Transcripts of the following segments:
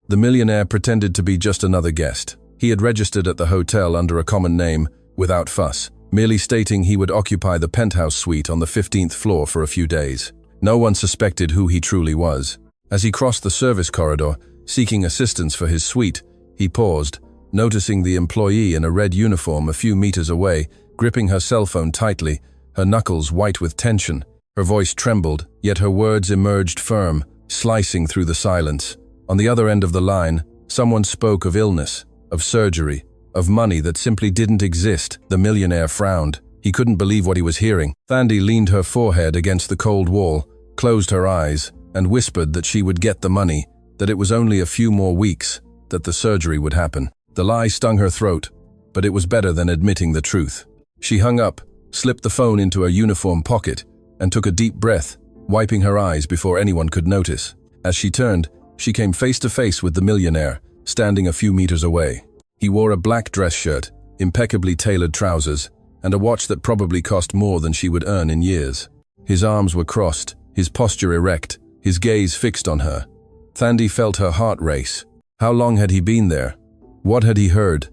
The millionaire pretended to be just another guest. He had registered at the hotel under a common name, without fuss, merely stating he would occupy the penthouse suite on the 15th floor for a few days. No one suspected who he truly was. As he crossed the service corridor, seeking assistance for his suite, he paused, noticing the employee in a red uniform a few meters away, gripping her cell phone tightly, her knuckles white with tension. Her voice trembled, yet her words emerged firm, slicing through the silence. On the other end of the line, someone spoke of illness, of surgery, of money that simply didn't exist. The millionaire frowned. He couldn't believe what he was hearing. Thandi leaned her forehead against the cold wall, closed her eyes, and whispered that she would get the money, that it was only a few more weeks, that the surgery would happen. The lie stung her throat, but it was better than admitting the truth. She hung up, slipped the phone into her uniform pocket, and took a deep breath, wiping her eyes before anyone could notice. As she turned, she came face to face with the millionaire, standing a few meters away. He wore a black dress shirt, impeccably tailored trousers, and a watch that probably cost more than she would earn in years. His arms were crossed, his posture erect, his gaze fixed on her. Thandi felt her heart race. How long had he been there? What had he heard?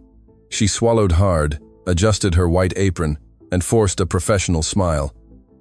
She swallowed hard, adjusted her white apron, and forced a professional smile.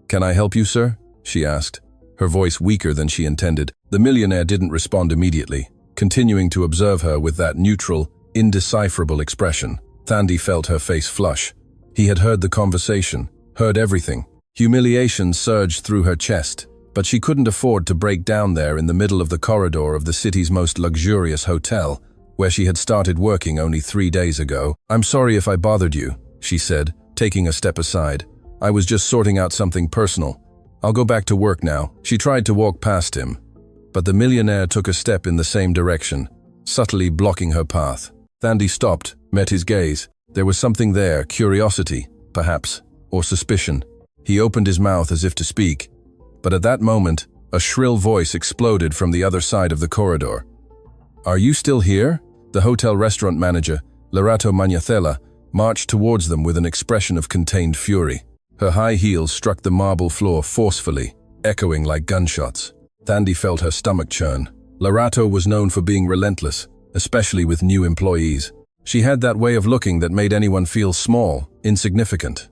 "Can I help you, sir?" she asked, her voice weaker than she intended. The millionaire didn't respond immediately, continuing to observe her with that neutral, indecipherable expression. Thandi felt her face flush. He had heard the conversation, heard everything. Humiliation surged through her chest, but she couldn't afford to break down there in the middle of the corridor of the city's most luxurious hotel, where she had started working only 3 days ago. "I'm sorry if I bothered you," she said, taking a step aside. "I was just sorting out something personal. I'll go back to work now." She tried to walk past him, but the millionaire took a step in the same direction, subtly blocking her path. Thandi stopped, met his gaze. There was something there, curiosity, perhaps, or suspicion. He opened his mouth as if to speak, but at that moment, a shrill voice exploded from the other side of the corridor. "Are you still here?" The hotel restaurant manager, Lerato Magnathella, marched towards them with an expression of contained fury. Her high heels struck the marble floor forcefully, echoing like gunshots. Thandi felt her stomach churn. Lerato was known for being relentless, especially with new employees. She had that way of looking that made anyone feel small, insignificant.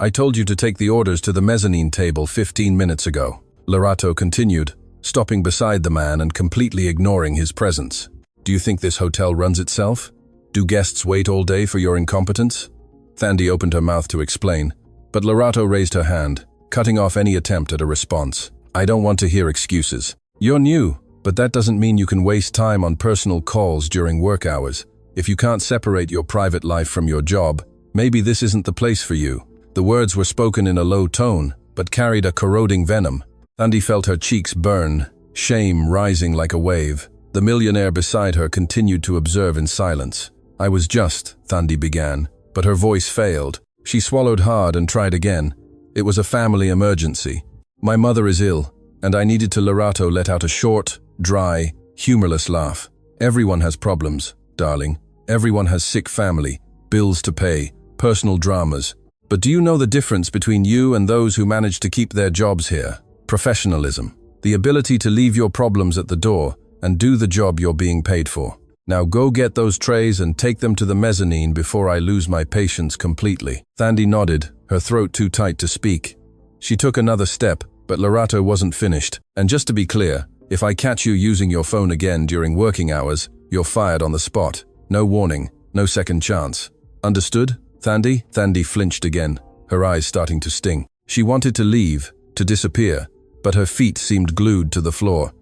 "I told you to take the orders to the mezzanine table 15 minutes ago," Lerato continued, stopping beside the man and completely ignoring his presence. "Do you think this hotel runs itself? Do guests wait all day for your incompetence?" Thandi opened her mouth to explain, but Lerato raised her hand, cutting off any attempt at a response. "I don't want to hear excuses. You're new, but that doesn't mean you can waste time on personal calls during work hours. If you can't separate your private life from your job, maybe this isn't the place for you." The words were spoken in a low tone, but carried a corroding venom. Thandi felt her cheeks burn, shame rising like a wave. The millionaire beside her continued to observe in silence. "I was just," Thandi began, but her voice failed. She swallowed hard and tried again. "It was a family emergency. My mother is ill, and I needed to." Lerato let out a short, dry, humorless laugh. "Everyone has problems, darling. Everyone has sick family, bills to pay, personal dramas. But do you know the difference between you and those who manage to keep their jobs here? Professionalism. The ability to leave your problems at the door and do the job you're being paid for. Now go get those trays and take them to the mezzanine before I lose my patience completely." Thandi nodded, her throat too tight to speak. She took another step, but Lerato wasn't finished. "And just to be clear, if I catch you using your phone again during working hours, you're fired on the spot. No warning, no second chance. Understood, Thandi?" Thandi flinched again, her eyes starting to sting. She wanted to leave, to disappear, but her feet seemed glued to the floor.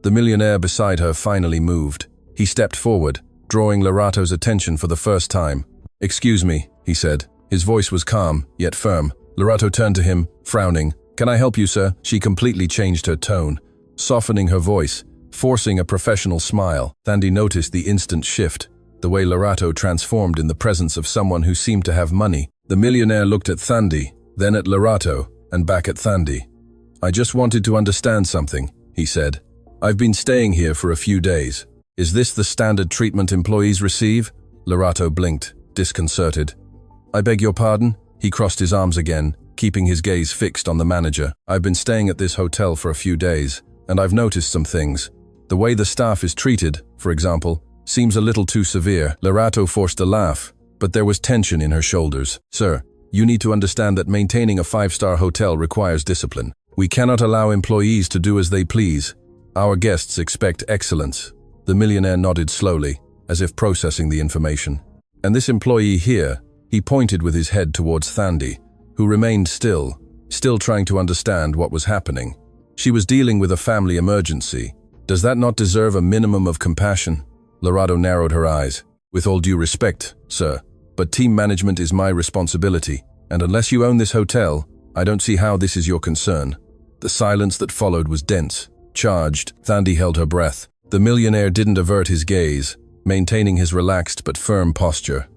The millionaire beside her finally moved. He stepped forward, drawing Lerato's attention for the first time. "Excuse me," he said. His voice was calm, yet firm. Lerato turned to him, frowning. "Can I help you, sir?" She completely changed her tone, softening her voice, forcing a professional smile. Thandi noticed the instant shift, the way Lerato transformed in the presence of someone who seemed to have money. The millionaire looked at Thandi, then at Lerato, and back at Thandi. "I just wanted to understand something," he said. "I've been staying here for a few days. Is this the standard treatment employees receive?" Lerato blinked, disconcerted. "I beg your pardon?" He crossed his arms again, keeping his gaze fixed on the manager. "I've been staying at this hotel for a few days, and I've noticed some things. The way the staff is treated, for example, seems a little too severe. Lorato forced a laugh, but there was tension in her shoulders. Sir, you need to understand that maintaining a 5-star hotel requires discipline. We cannot allow employees to do as they please. Our guests expect excellence. The millionaire nodded slowly, as if processing the information. And this employee here, he pointed with his head towards Thandi, who remained still trying to understand what was happening. She was dealing with a family emergency. Does that not deserve a minimum of compassion? Lorato narrowed her eyes. With all due respect, sir, but team management is my responsibility, and unless you own this hotel, I don't see how this is your concern. The silence that followed was dense, charged. Thandi held her breath. The millionaire didn't avert his gaze, maintaining his relaxed but firm posture.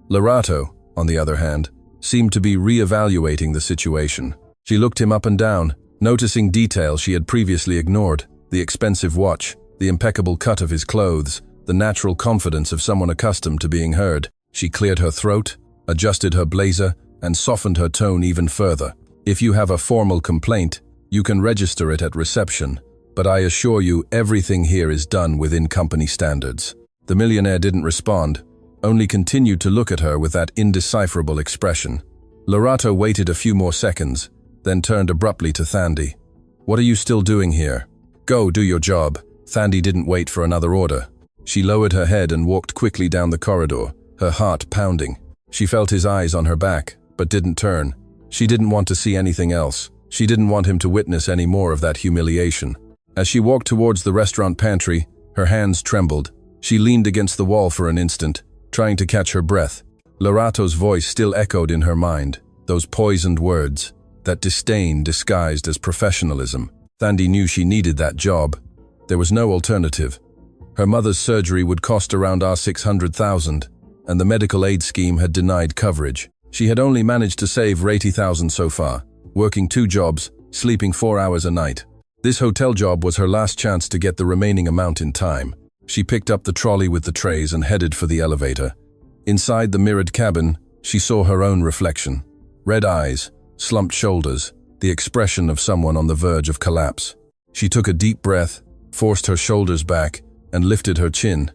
Lorato, on the other hand, seemed to be re-evaluating the situation. She looked him up and down, noticing details she had previously ignored: the expensive watch, the impeccable cut of his clothes, the natural confidence of someone accustomed to being heard. She cleared her throat, adjusted her blazer, and softened her tone even further. If you have a formal complaint, you can register it at reception, but I assure you everything here is done within company standards. The millionaire didn't respond, only continued to look at her with that indecipherable expression. Lorato waited a few more seconds, then turned abruptly to Thandi. What are you still doing here? Go, do your job. Thandi didn't wait for another order. She lowered her head and walked quickly down the corridor, her heart pounding. She felt his eyes on her back, but didn't turn. She didn't want to see anything else. She didn't want him to witness any more of that humiliation. As she walked towards the restaurant pantry, her hands trembled. She leaned against the wall for an instant, trying to catch her breath. Lorato's voice still echoed in her mind, those poisoned words, that disdain disguised as professionalism. Thandi knew she needed that job. There was no alternative. Her mother's surgery would cost around $600,000, and the medical aid scheme had denied coverage. She had only managed to save $80,000 so far, working 2 jobs, sleeping 4 hours a night. This hotel job was her last chance to get the remaining amount in time. She picked up the trolley with the trays and headed for the elevator. Inside the mirrored cabin, she saw her own reflection. Red eyes, slumped shoulders, the expression of someone on the verge of collapse. She took a deep breath, forced her shoulders back, and lifted her chin.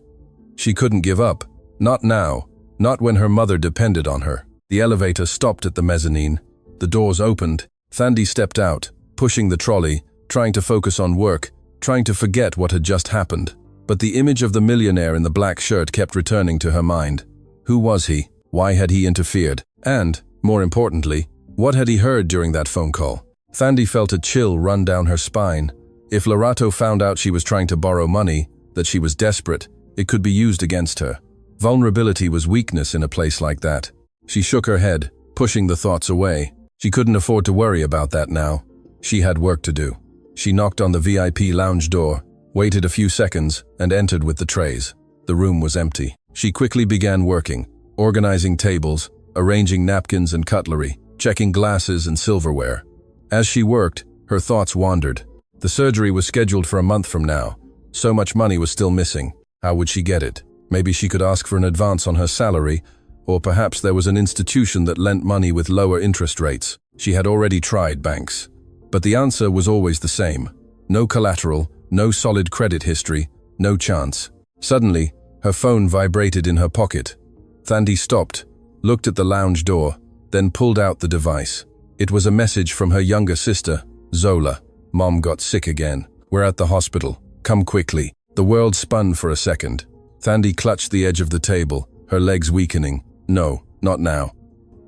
She couldn't give up. Not now. Not when her mother depended on her. The elevator stopped at the mezzanine. The doors opened. Thandi stepped out, pushing the trolley, trying to focus on work, trying to forget what had just happened. But the image of the millionaire in the black shirt kept returning to her mind. Who was he? Why had he interfered? And, more importantly, what had he heard during that phone call? Thandi felt a chill run down her spine. If Lorato found out she was trying to borrow money, that she was desperate, it could be used against her. Vulnerability was weakness in a place like that. She shook her head, pushing the thoughts away. She couldn't afford to worry about that now. She had work to do. She knocked on the VIP lounge door, waited a few seconds, and entered with the trays. The room was empty. She quickly began working, organizing tables, arranging napkins and cutlery, checking glasses and silverware. As she worked, her thoughts wandered. The surgery was scheduled for a month from now. So much money was still missing. How would she get it? Maybe she could ask for an advance on her salary, or perhaps there was an institution that lent money with lower interest rates. She had already tried banks. But the answer was always the same. No collateral, no solid credit history, no chance. Suddenly, her phone vibrated in her pocket. Thandi stopped, looked at the lounge door, then pulled out the device. It was a message from her younger sister, Zola. Mom got sick again. We're at the hospital. Come quickly. The world spun for a second. Thandi clutched the edge of the table, her legs weakening. No, not now.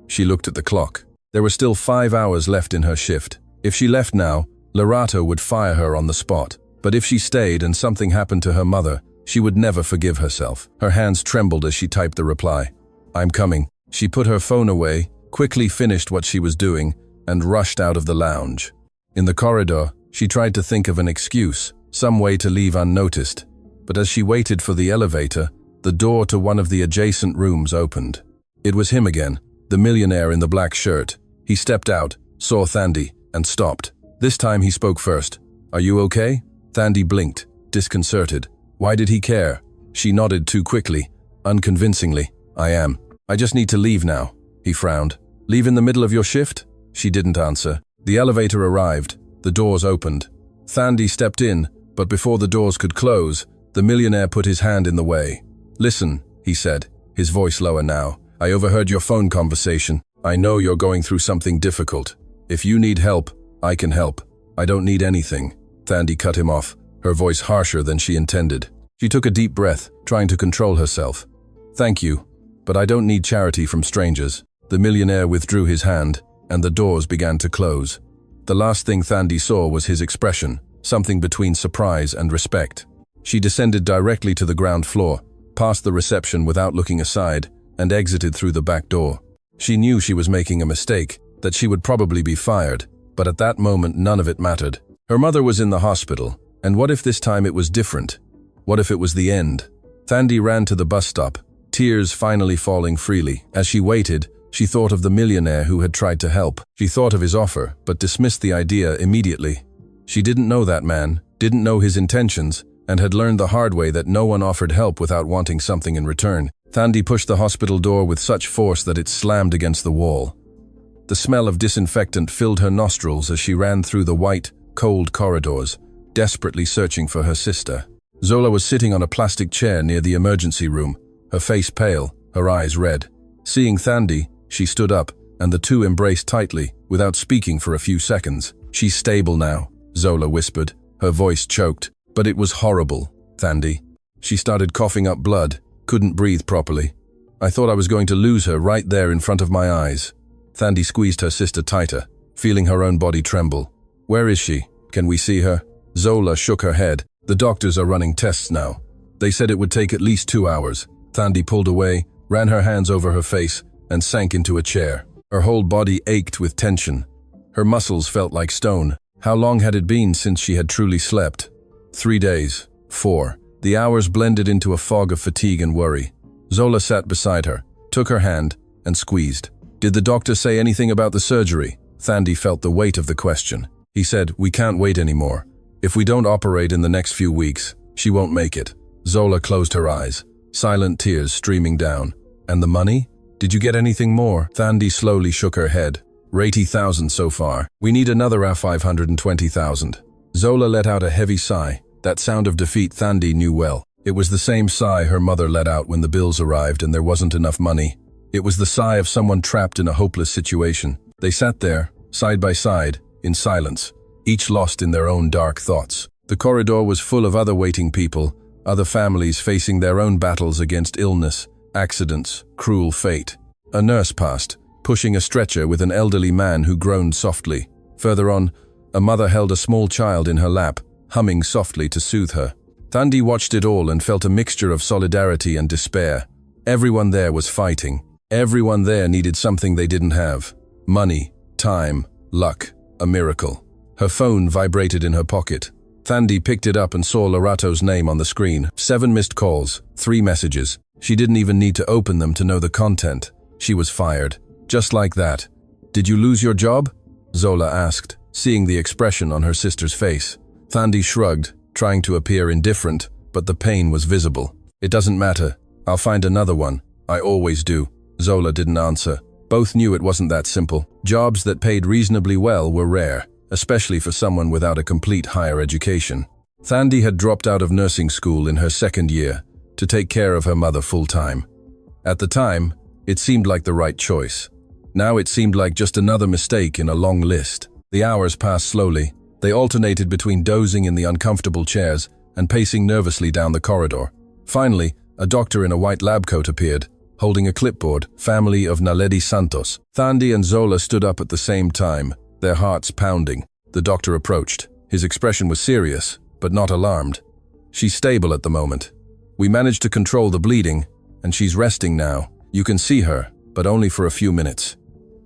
She looked at the clock. There were still 5 hours left in her shift. If she left now, Lorato would fire her on the spot. But if she stayed and something happened to her mother, she would never forgive herself. Her hands trembled as she typed the reply. I'm coming. She put her phone away, quickly finished what she was doing, and rushed out of the lounge. In the corridor, she tried to think of an excuse, some way to leave unnoticed. But as she waited for the elevator, the door to one of the adjacent rooms opened. It was him again, the millionaire in the black shirt. He stepped out, saw Thandi, and stopped. This time he spoke first. Are you okay? Thandi blinked, disconcerted. Why did he care? She nodded too quickly, unconvincingly. I am. I just need to leave now. He frowned. Leave in the middle of your shift? She didn't answer. The elevator arrived. The doors opened. Thandi stepped in, But before the doors could close, the millionaire put his hand in the way. "Listen," he said, his voice lower now. "I overheard your phone conversation. I know you're going through something difficult. If you need help, I can help. I don't need anything." Thandi cut him off, her voice harsher than she intended. She took a deep breath, trying to control herself. "Thank you, but I don't need charity from strangers." The millionaire withdrew his hand, and the doors began to close. The last thing Thandi saw was his expression, something between surprise and respect. She descended directly to the ground floor, passed the reception without looking aside, and exited through the back door. She knew she was making a mistake, that she would probably be fired, but at that moment none of it mattered. Her mother was in the hospital, and what if this time it was different? What if it was the end? Thandi ran to the bus stop, tears finally falling freely. As she waited, she thought of the millionaire who had tried to help. She thought of his offer, but dismissed the idea immediately. She didn't know that man, didn't know his intentions, and had learned the hard way that no one offered help without wanting something in return. Thandi pushed the hospital door with such force that it slammed against the wall. The smell of disinfectant filled her nostrils as she ran through the white, cold corridors, desperately searching for her sister. Zola was sitting on a plastic chair near the emergency room, her face pale, her eyes red. Seeing Thandi, she stood up, and the two embraced tightly, without speaking for a few seconds. "She's stable now," Zola whispered, her voice choked. "But it was horrible, Thandi. She started coughing up blood, couldn't breathe properly. I thought I was going to lose her right there in front of my eyes." Thandi squeezed her sister tighter, feeling her own body tremble. "Where is she? Can we see her?" Zola shook her head. "The doctors are running tests now. They said it would take at least 2 hours." Thandi pulled away, ran her hands over her face, and sank into a chair. Her whole body ached with tension. Her muscles felt like stone. How long had it been since she had truly slept? 3 days. 4. The hours blended into a fog of fatigue and worry. Zola sat beside her, took her hand, and squeezed. "Did the doctor say anything about the surgery?" Thandi felt the weight of the question. He said, "We can't wait anymore. If we don't operate in the next few weeks, she won't make it." Zola closed her eyes, silent tears streaming down. "And the money? Did you get anything more?" Thandi slowly shook her head. "80,000 so far. We need another 520,000. Zola let out a heavy sigh. That sound of defeat Thandi knew well. It was the same sigh her mother let out when the bills arrived and there wasn't enough money. It was the sigh of someone trapped in a hopeless situation. They sat there, side by side, in silence, each lost in their own dark thoughts. The corridor was full of other waiting people, other families facing their own battles against illness, accidents, cruel fate. A nurse passed, pushing a stretcher with an elderly man who groaned softly. Further on, a mother held a small child in her lap, humming softly to soothe her. Thandi watched it all and felt a mixture of solidarity and despair. Everyone there was fighting. Everyone there needed something they didn't have. Money, time, luck, a miracle. Her phone vibrated in her pocket. Thandi picked it up and saw Lorato's name on the screen. 7 missed calls, 3 messages. She didn't even need to open them to know the content. She was fired. Just like that. "Did you lose your job?" Zola asked, seeing the expression on her sister's face. Thandi shrugged, trying to appear indifferent, but the pain was visible. "It doesn't matter. I'll find another one. I always do." Zola didn't answer. Both knew it wasn't that simple. Jobs that paid reasonably well were rare, especially for someone without a complete higher education. Thandi had dropped out of nursing school in her 2nd year to take care of her mother full-time. At the time, it seemed like the right choice. Now it seemed like just another mistake in a long list. The hours passed slowly. They alternated between dozing in the uncomfortable chairs and pacing nervously down the corridor. Finally, a doctor in a white lab coat appeared, holding a clipboard, "Family of Naledi Santos." Thandi and Zola stood up at the same time, their hearts pounding. The doctor approached. His expression was serious, but not alarmed. "She's stable at the moment. We managed to control the bleeding, and she's resting now. You can see her, but only for a few minutes.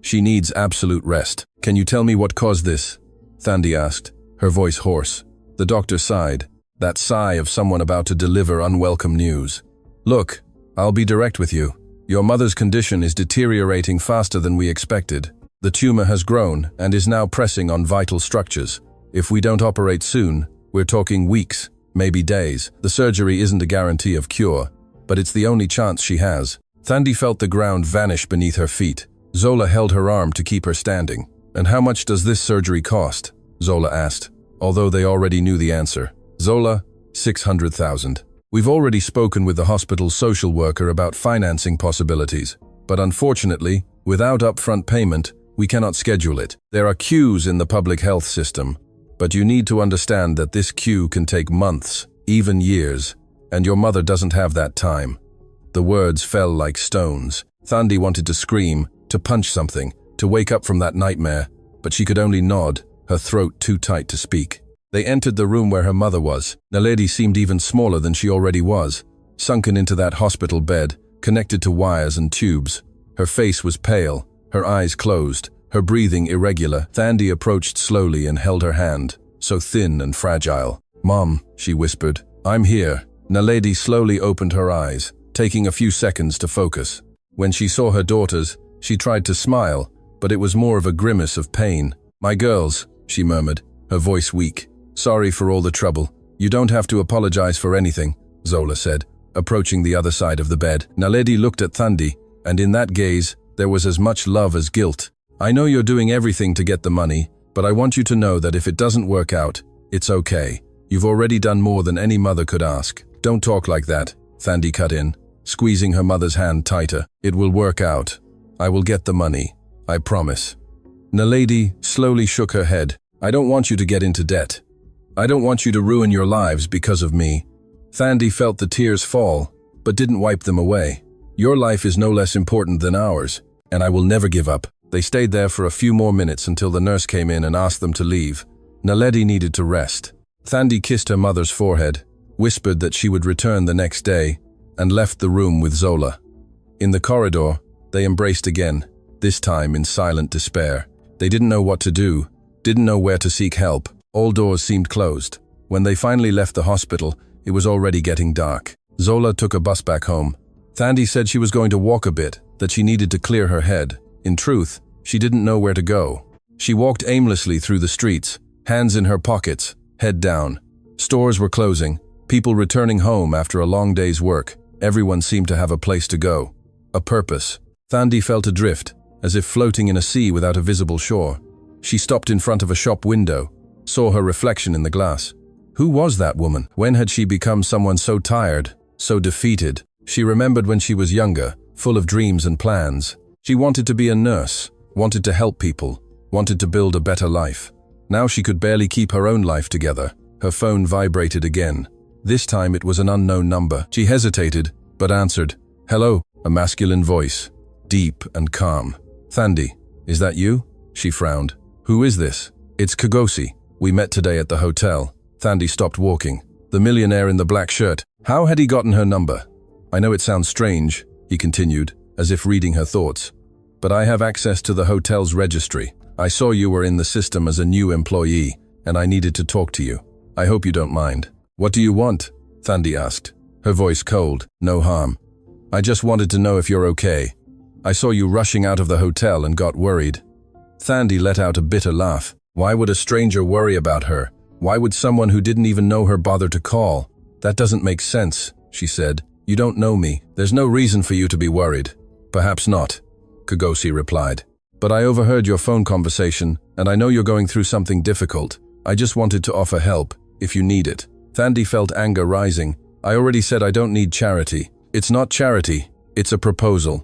She needs absolute rest." "Can you tell me what caused this?" Thandi asked, her voice hoarse. The doctor sighed, that sigh of someone about to deliver unwelcome news. "Look, I'll be direct with you. Your mother's condition is deteriorating faster than we expected. The tumor has grown and is now pressing on vital structures. If we don't operate soon, we're talking weeks, maybe days. The surgery isn't a guarantee of cure, but it's the only chance she has." Thandi felt the ground vanish beneath her feet. Zola held her arm to keep her standing. "And how much does this surgery cost?" Zola asked, although they already knew the answer. Zola, 600,000. We've already spoken with the hospital's social worker about financing possibilities, but unfortunately, without upfront payment, we cannot schedule it. There are queues in the public health system, but you need to understand that this queue can take months, even years, and your mother doesn't have that time. The words fell like stones. Thandi wanted to scream, to punch something, to wake up from that nightmare, but she could only nod, her throat too tight to speak. They entered the room where her mother was. Naledi seemed even smaller than she already was, sunken into that hospital bed, connected to wires and tubes. Her face was pale, her eyes closed, her breathing irregular. Thandi approached slowly and held her hand, so thin and fragile. "Mom," she whispered, "I'm here." Naledi slowly opened her eyes, taking a few seconds to focus. When she saw her daughters, she tried to smile, but it was more of a grimace of pain. "My girls," she murmured, her voice weak. "Sorry for all the trouble. You don't have to apologize for anything," Zola said, approaching the other side of the bed. Naledi looked at Thandi, and in that gaze, there was as much love as guilt. "I know you're doing everything to get the money, but I want you to know that if it doesn't work out, it's okay. You've already done more than any mother could ask." "Don't talk like that," Thandi cut in, squeezing her mother's hand tighter. "It will work out. I will get the money. I promise." Naledi slowly shook her head. "I don't want you to get into debt. I don't want you to ruin your lives because of me." Thandi felt the tears fall, but didn't wipe them away. "Your life is no less important than ours, and I will never give up." They stayed there for a few more minutes until the nurse came in and asked them to leave. Naledi needed to rest. Thandi kissed her mother's forehead, whispered that she would return the next day, and left the room with Zola. In the corridor, they embraced again, this time in silent despair. They didn't know what to do, didn't know where to seek help. All doors seemed closed. When they finally left the hospital, it was already getting dark. Zola took a bus back home. Thandi said she was going to walk a bit, that she needed to clear her head. In truth, she didn't know where to go. She walked aimlessly through the streets, hands in her pockets, head down. Stores were closing, people returning home after a long day's work. Everyone seemed to have a place to go, a purpose. Thandi felt adrift, as if floating in a sea without a visible shore. She stopped in front of a shop window, saw her reflection in the glass. Who was that woman? When had she become someone so tired, so defeated? She remembered when she was younger, full of dreams and plans. She wanted to be a nurse, wanted to help people, wanted to build a better life. Now she could barely keep her own life together. Her phone vibrated again. This time it was an unknown number. She hesitated, but answered. "Hello," a masculine voice, deep and calm. "Thandi, is that you?" She frowned. "Who is this?" "It's Kagosi. We met today at the hotel." Thandi stopped walking. The millionaire in the black shirt. How had he gotten her number? "I know it sounds strange," he continued, as if reading her thoughts, "but I have access to the hotel's registry. I saw you were in the system as a new employee, and I needed to talk to you. I hope you don't mind." "What do you want?" Thandi asked, her voice cold. "No harm. I just wanted to know if you're okay. I saw you rushing out of the hotel and got worried." Thandi let out a bitter laugh. Why would a stranger worry about her? Why would someone who didn't even know her bother to call? "That doesn't make sense," she said. "You don't know me. There's no reason for you to be worried." "Perhaps not," Kagosi replied. "But I overheard your phone conversation, and I know you're going through something difficult. I just wanted to offer help, if you need it." Thandi felt anger rising. "I already said I don't need charity." "It's not charity. It's a proposal."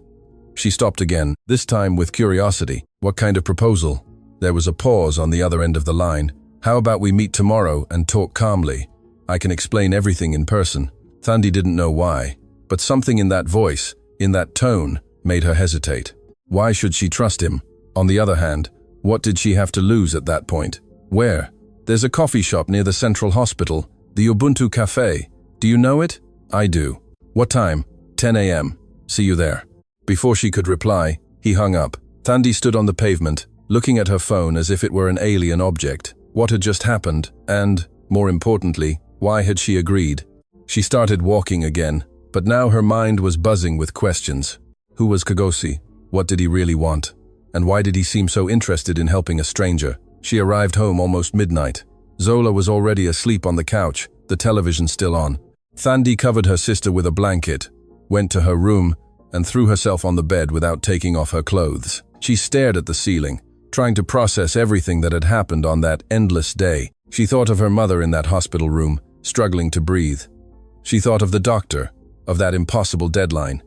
She stopped again, this time with curiosity. "What kind of proposal?" There was a pause on the other end of the line. "How about we meet tomorrow and talk calmly? I can explain everything in person." Thandi didn't know why, but something in that voice, in that tone, made her hesitate. Why should she trust him? On the other hand, what did she have to lose at that point? "Where?" "There's a coffee shop near the Central Hospital, the Ubuntu Cafe. Do you know it?" "I do." "What time?" 10 a.m. "See you there." Before she could reply, he hung up. Thandi stood on the pavement, looking at her phone as if it were an alien object. What had just happened, and, more importantly, why had she agreed? She started walking again, but now her mind was buzzing with questions. Who was Kagosi? What did he really want? And why did he seem so interested in helping a stranger? She arrived home almost midnight. Zola was already asleep on the couch, the television still on. Thandi covered her sister with a blanket, went to her room, and threw herself on the bed without taking off her clothes. She stared at the ceiling, trying to process everything that had happened on that endless day. She thought of her mother in that hospital room, struggling to breathe. She thought of the doctor, of that impossible deadline.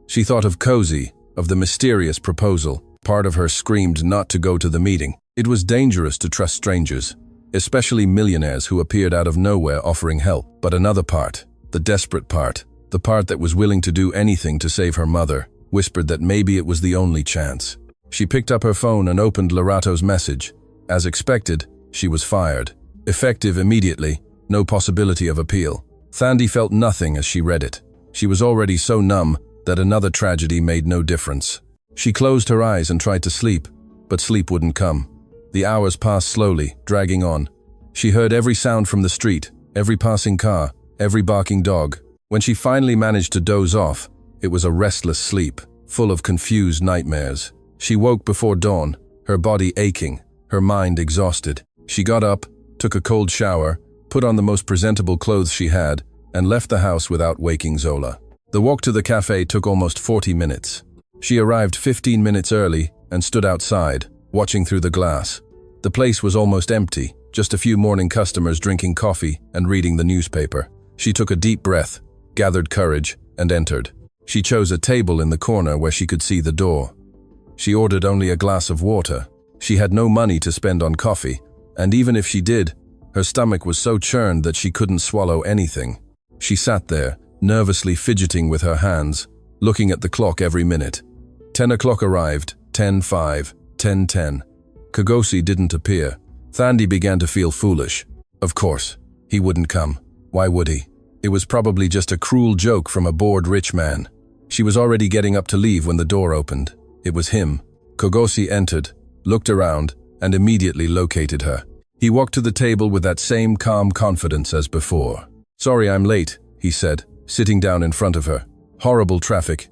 She thought of Cozy, of the mysterious proposal. Part of her screamed not to go to the meeting. It was dangerous to trust strangers, especially millionaires who appeared out of nowhere offering help. But another part, the desperate part, the part that was willing to do anything to save her mother, whispered that maybe it was the only chance. She picked up her phone and opened Lorato's message. As expected, she was fired. Effective immediately, no possibility of appeal. Thandi felt nothing as she read it. She was already so numb that another tragedy made no difference. She closed her eyes and tried to sleep, but sleep wouldn't come. The hours passed slowly, dragging on. She heard every sound from the street, every passing car, every barking dog. When she finally managed to doze off, it was a restless sleep, full of confused nightmares. She woke before dawn, her body aching, her mind exhausted. She got up, took a cold shower, put on the most presentable clothes she had, and left the house without waking Zola. The walk to the cafe took almost 40 minutes. She arrived 15 minutes early and stood outside, watching through the glass. The place was almost empty, just a few morning customers drinking coffee and reading the newspaper. She took a deep breath, gathered courage, and entered. She chose a table in the corner where she could see the door. She ordered only a glass of water. She had no money to spend on coffee, and even if she did, her stomach was so churned that she couldn't swallow anything. She sat there, nervously fidgeting with her hands, looking at the clock every minute. 10 o'clock arrived, 10:05, 10:10. Kogosi didn't appear. Thandi began to feel foolish. Of course, he wouldn't come. Why would he? It was probably just a cruel joke from a bored rich man. She was already getting up to leave when the door opened. It was him. Kogosi entered, looked around, and immediately located her. He walked to the table with that same calm confidence as before. "Sorry I'm late," he said, sitting down in front of her. "Horrible traffic."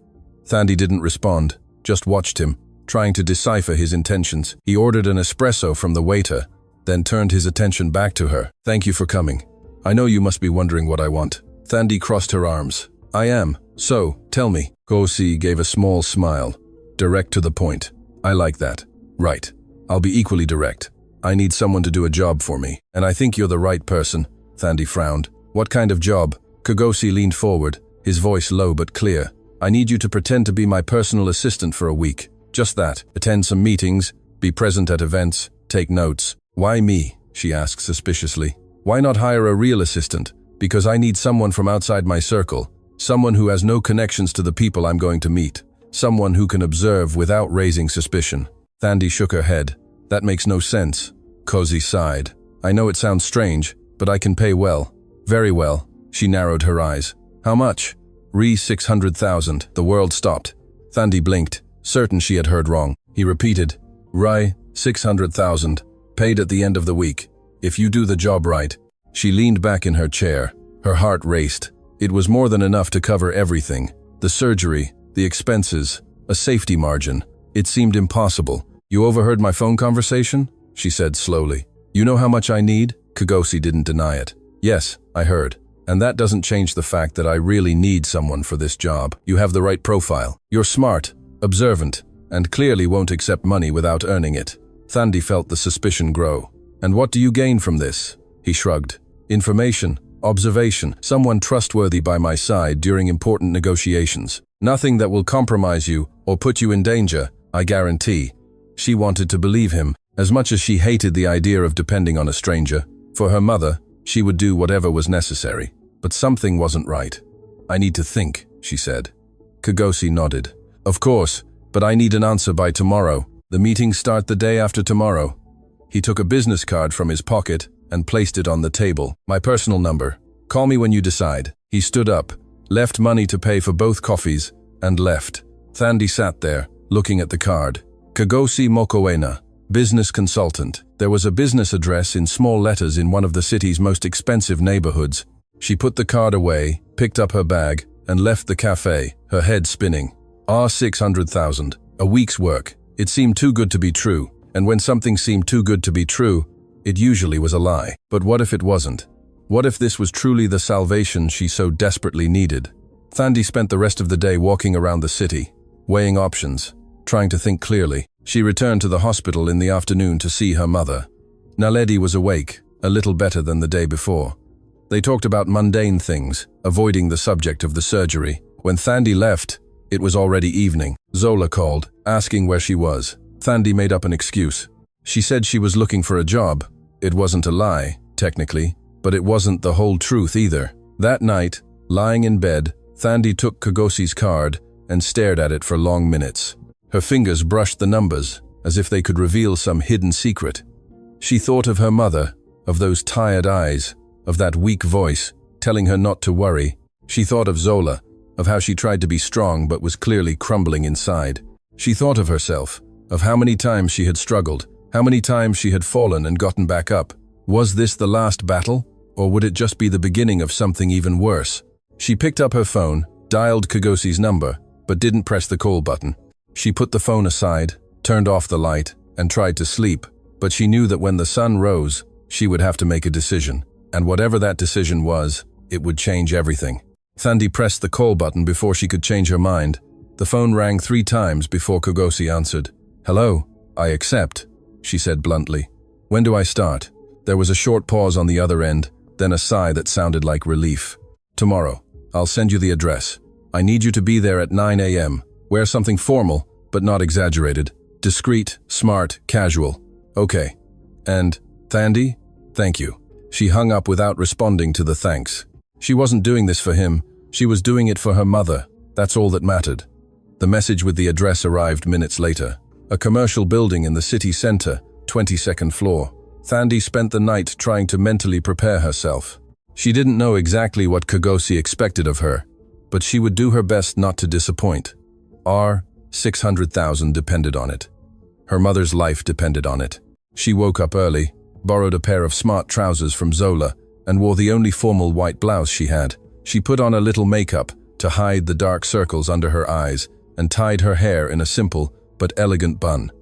Thandi didn't respond, just watched him, trying to decipher his intentions. He ordered an espresso from the waiter, then turned his attention back to her. "Thank you for coming. I know you must be wondering what I want." Thandi crossed her arms. "I am. So, tell me." Kogosi gave a small smile. "Direct to the point. I like that." "Right. I'll be equally direct. I need someone to do a job for me, and I think you're the right person." Thandi frowned. "What kind of job?" Kogosi leaned forward, his voice low but clear. "I need you to pretend to be my personal assistant for a week. Just that. Attend some meetings, be present at events, take notes." "Why me?" she asked suspiciously. "Why not hire a real assistant? Because I need someone from outside my circle, someone who has no connections to the people I'm going to meet, someone who can observe without raising suspicion." Thandi shook her head. "That makes no sense." Kogosi sighed. "I know it sounds strange, but I can pay well. Very well." She narrowed her eyes. "How much?" "600,000. The world stopped. Thandi blinked, certain she had heard wrong. He repeated, 600,000. Paid at the end of the week. If you do the job right." She leaned back in her chair. Her heart raced. It was more than enough to cover everything. The surgery, the expenses, a safety margin. It seemed impossible. "You overheard my phone conversation?" she said slowly. "You know how much I need?" Kogosi didn't deny it. "Yes, I heard. And that doesn't change the fact that I really need someone for this job. You have the right profile. You're smart, observant, and clearly won't accept money without earning it." Thandi felt the suspicion grow. "And what do you gain from this?" He shrugged. "Information, observation, someone trustworthy by my side during important negotiations. Nothing that will compromise you or put you in danger, I guarantee." She wanted to believe him. As much as she hated the idea of depending on a stranger, for her mother, she would do whatever was necessary. But something wasn't right. "I need to think," she said. Kogosi nodded. "Of course, but I need an answer by tomorrow. The meetings start the day after tomorrow." He took a business card from his pocket and placed it on the table. "My personal number. Call me when you decide." He stood up, left money to pay for both coffees, and left. Thandi sat there, looking at the card. Kogosi Mokoena, business consultant. There was a business address in small letters in one of the city's most expensive neighborhoods. She put the card away, picked up her bag, and left the cafe, her head spinning. 600,000. A week's work. It seemed too good to be true, and when something seemed too good to be true, it usually was a lie. But what if it wasn't? What if this was truly the salvation she so desperately needed? Thandi spent the rest of the day walking around the city, weighing options, trying to think clearly. She returned to the hospital in the afternoon to see her mother. Naledi was awake, a little better than the day before. They talked about mundane things, avoiding the subject of the surgery. When Thandi left, it was already evening. Zola called, asking where she was. Thandi made up an excuse. She said she was looking for a job. It wasn't a lie, technically, but it wasn't the whole truth either. That night, lying in bed, Thandi took Kogosi's card and stared at it for long minutes. Her fingers brushed the numbers, as if they could reveal some hidden secret. She thought of her mother, of those tired eyes, of that weak voice, telling her not to worry. She thought of Zola, of how she tried to be strong but was clearly crumbling inside. She thought of herself, of how many times she had struggled, how many times she had fallen and gotten back up. Was this the last battle, or would it just be the beginning of something even worse? She picked up her phone, dialed Kogosi's number, but didn't press the call button. She put the phone aside, turned off the light, and tried to sleep, but she knew that when the sun rose, she would have to make a decision. And whatever that decision was, it would change everything. Thandi pressed the call button before she could change her mind. The phone rang 3 times before Kogosi answered. "Hello, I accept," she said bluntly. "When do I start?" There was a short pause on the other end, then a sigh that sounded like relief. "Tomorrow. I'll send you the address. I need you to be there at 9 a.m. Wear something formal, but not exaggerated. Discreet, smart, casual. Okay. And, Thandi, thank you." She hung up without responding to the thanks. She wasn't doing this for him, she was doing it for her mother. That's all that mattered. The message with the address arrived minutes later. A commercial building in the city center, 22nd floor. Thandi spent the night trying to mentally prepare herself. She didn't know exactly what Kogosi expected of her, but she would do her best not to disappoint. 600,000 depended on it. Her mother's life depended on it. She woke up early, borrowed a pair of smart trousers from Zola, and wore the only formal white blouse she had. She put on a little makeup to hide the dark circles under her eyes and tied her hair in a simple but elegant bun.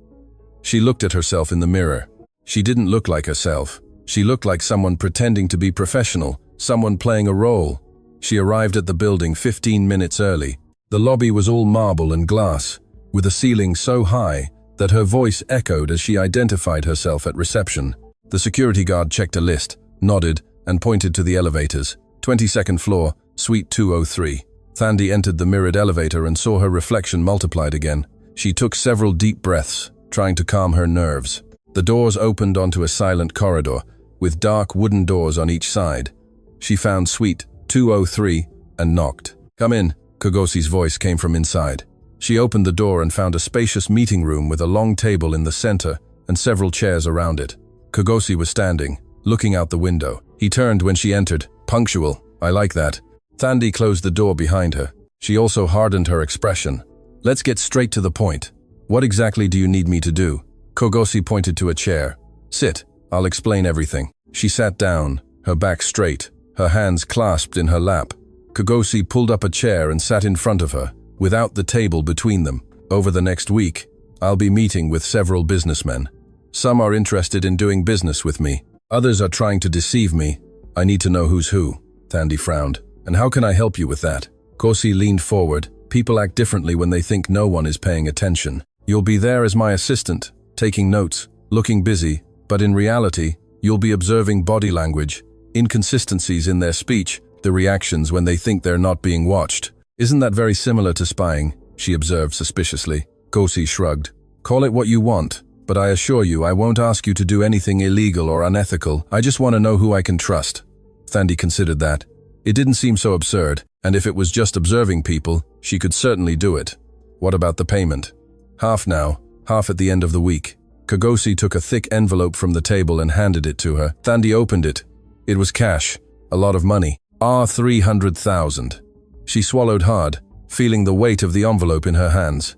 She looked at herself in the mirror. She didn't look like herself. She looked like someone pretending to be professional, someone playing a role. She arrived at the building 15 minutes early. The lobby was all marble and glass, with a ceiling so high that her voice echoed as she identified herself at reception. The security guard checked a list, nodded, and pointed to the elevators. 22nd floor, suite 203. Thandi entered the mirrored elevator and saw her reflection multiplied again. She took several deep breaths, trying to calm her nerves. The doors opened onto a silent corridor, with dark wooden doors on each side. She found suite 203 and knocked. "Come in," Kogosi's voice came from inside. She opened the door and found a spacious meeting room with a long table in the center and several chairs around it. Kogosi was standing, looking out the window. He turned when she entered. "Punctual. I like that." Thandi closed the door behind her. She also hardened her expression. "Let's get straight to the point. What exactly do you need me to do?" Kogosi pointed to a chair. "Sit. I'll explain everything." She sat down, her back straight, her hands clasped in her lap. Kogosi pulled up a chair and sat in front of her, without the table between them. "Over the next week, I'll be meeting with several businessmen. Some are interested in doing business with me. Others are trying to deceive me. I need to know who's who." Thandi frowned. "And how can I help you with that?" Kosi leaned forward. "People act differently when they think no one is paying attention. You'll be there as my assistant, taking notes, looking busy, but in reality, you'll be observing body language, inconsistencies in their speech, the reactions when they think they're not being watched. Isn't that very similar to spying?" she observed suspiciously. Kosi shrugged. "Call it what you want, but I assure you I won't ask you to do anything illegal or unethical. I just want to know who I can trust." Thandi considered that. It didn't seem so absurd, and if it was just observing people, she could certainly do it. "What about the payment?" "Half now, half at the end of the week." Kogosi took a thick envelope from the table and handed it to her. Thandi opened it. It was cash, a lot of money. 300,000. She swallowed hard, feeling the weight of the envelope in her hands.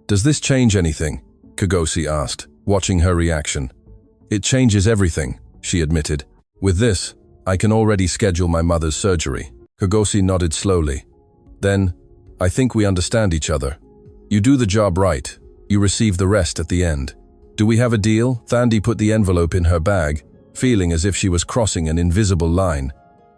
"Does this change anything?" Kogosi asked, watching her reaction. "It changes everything," she admitted. "With this, I can already schedule my mother's surgery." Kogosi nodded slowly. "Then, I think we understand each other. You do the job right, you receive the rest at the end. Do we have a deal?" Thandi put the envelope in her bag, feeling as if she was crossing an invisible line.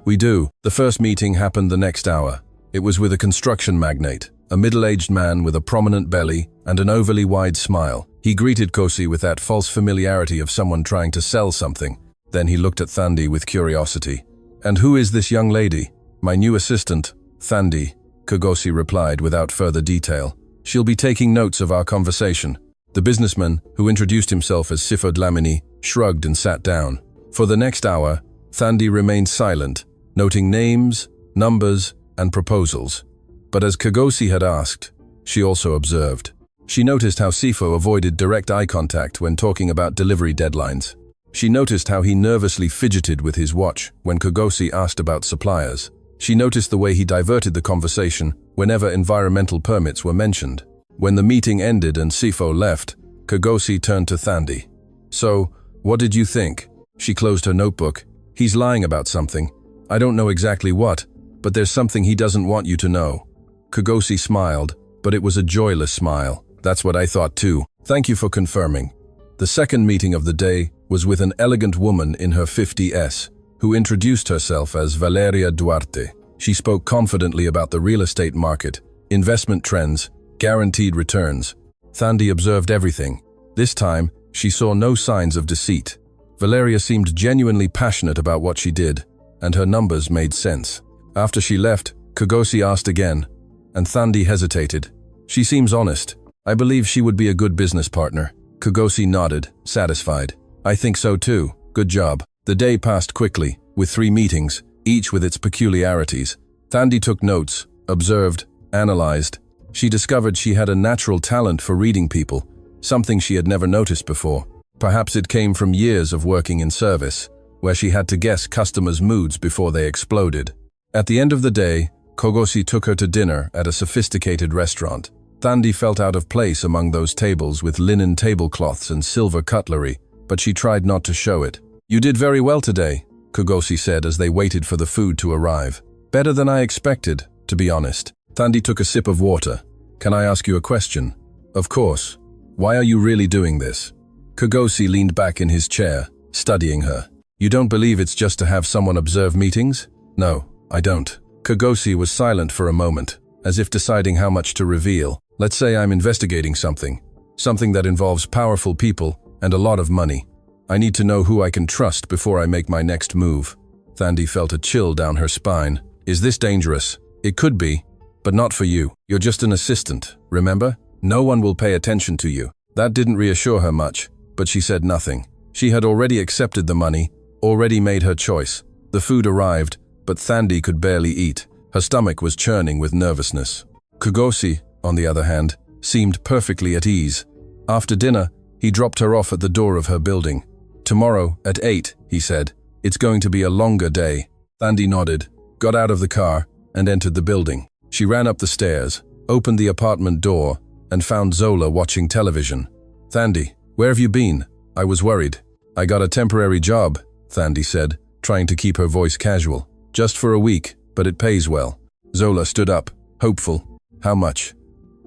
"We do." The first meeting happened the next hour. It was with a construction magnate, a middle-aged man with a prominent belly and an overly wide smile. He greeted Kosi with that false familiarity of someone trying to sell something. Then he looked at Thandi with curiosity. "And who is this young lady?" "My new assistant, Thandi," Kagosi replied without further detail. "She'll be taking notes of our conversation." The businessman, who introduced himself as Sifo Dlamini, shrugged and sat down. For the next hour, Thandi remained silent, noting names, numbers, and proposals. But as Kagosi had asked, she also observed. She noticed how Sifo avoided direct eye contact when talking about delivery deadlines. She noticed how he nervously fidgeted with his watch when Kagosi asked about suppliers. She noticed the way he diverted the conversation whenever environmental permits were mentioned. When the meeting ended and Sifo left, Kagosi turned to Thandi. "So, what did you think?" She closed her notebook. "He's lying about something. I don't know exactly what, but there's something he doesn't want you to know." Kagosi smiled, but it was a joyless smile. "That's what I thought too. Thank you for confirming." The second meeting of the day was with an elegant woman in her 50s, who introduced herself as Valeria Duarte. She spoke confidently about the real estate market, investment trends, guaranteed returns. Thandi observed everything. This time, she saw no signs of deceit. Valeria seemed genuinely passionate about what she did, and her numbers made sense. After she left, Kagosi asked again, and Thandi hesitated. "She seems honest. I believe she would be a good business partner." Kagosi nodded, satisfied. "I think so too. Good job." The day passed quickly, with 3 meetings, each with its peculiarities. Thandi took notes, observed, analyzed. She discovered she had a natural talent for reading people, something she had never noticed before. Perhaps it came from years of working in service, where she had to guess customers' moods before they exploded. At the end of the day, Kagosi took her to dinner at a sophisticated restaurant. Thandi felt out of place among those tables with linen tablecloths and silver cutlery, but she tried not to show it. "You did very well today," Kagosi said as they waited for the food to arrive. "Better than I expected, to be honest." Thandi took a sip of water. "Can I ask you a question?" "Of course. Why are you really doing this?" Kagosi leaned back in his chair, studying her. "You don't believe it's just to have someone observe meetings?" "No, I don't." Kagosi was silent for a moment, as if deciding how much to reveal. "Let's say I'm investigating something that involves powerful people and a lot of money. I need to know who I can trust before I make my next move." Thandi felt a chill down her spine. "Is this dangerous?" "It could be, but not for you. You're just an assistant, remember? No one will pay attention to you." That didn't reassure her much, but she said nothing. She had already accepted the money, already made her choice. The food arrived, but Thandi could barely eat. Her stomach was churning with nervousness. Kagosi, on the other hand, seemed perfectly at ease. After dinner, he dropped her off at the door of her building. "Tomorrow, at 8, he said. "It's going to be a longer day." Thandi nodded, got out of the car, and entered the building. She ran up the stairs, opened the apartment door, and found Zola watching television. "Thandi, where have you been? I was worried." "I got a temporary job," Thandi said, trying to keep her voice casual. "Just for a week, but it pays well." Zola stood up, hopeful. "How much?"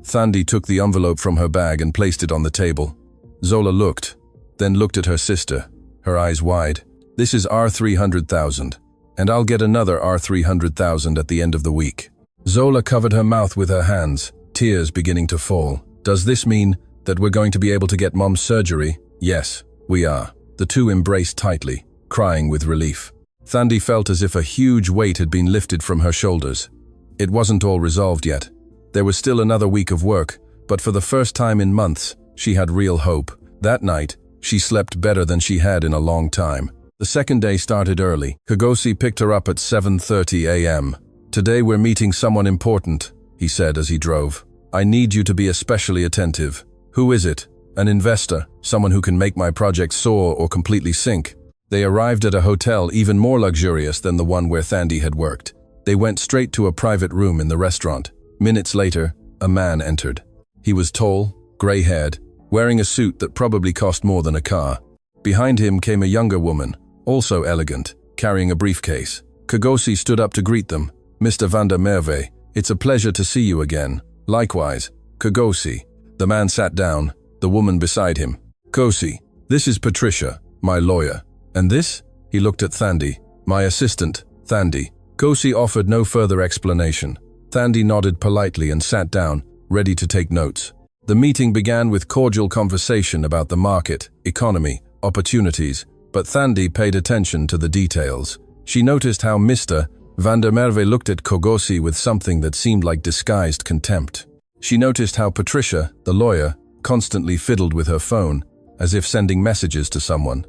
Thandi took the envelope from her bag and placed it on the table. Zola looked, then looked at her sister, her eyes wide. "This is R300,000, and I'll get another R300,000 at the end of the week." Zola covered her mouth with her hands, tears beginning to fall. "Does this mean that we're going to be able to get Mom's surgery?" "Yes, we are." The two embraced tightly, crying with relief. Thandi felt as if a huge weight had been lifted from her shoulders. It wasn't all resolved yet. There was still another week of work, but for the first time in months, she had real hope. That night, she slept better than she had in a long time. The second day started early. Kagosi picked her up at 7:30 a.m. "Today we're meeting someone important," he said as he drove. "I need you to be especially attentive." "Who is it?" "An investor, someone who can make my project soar or completely sink." They arrived at a hotel even more luxurious than the one where Thandi had worked. They went straight to a private room in the restaurant. Minutes later, a man entered. He was tall, gray-haired, wearing a suit that probably cost more than a car. Behind him came a younger woman, also elegant, carrying a briefcase. Kagosi stood up to greet them. "Mr. van der Merwe, it's a pleasure to see you again." "Likewise, Kagosi." The man sat down, the woman beside him. "Kagosi, this is Patricia, my lawyer. And this?" He looked at Thandi. "My assistant, Thandi." Kagosi offered no further explanation. Thandi nodded politely and sat down, ready to take notes. The meeting began with cordial conversation about the market, economy, opportunities, but Thandi paid attention to the details. She noticed how Mr. van der Merwe looked at Kogosi with something that seemed like disguised contempt. She noticed how Patricia, the lawyer, constantly fiddled with her phone, as if sending messages to someone.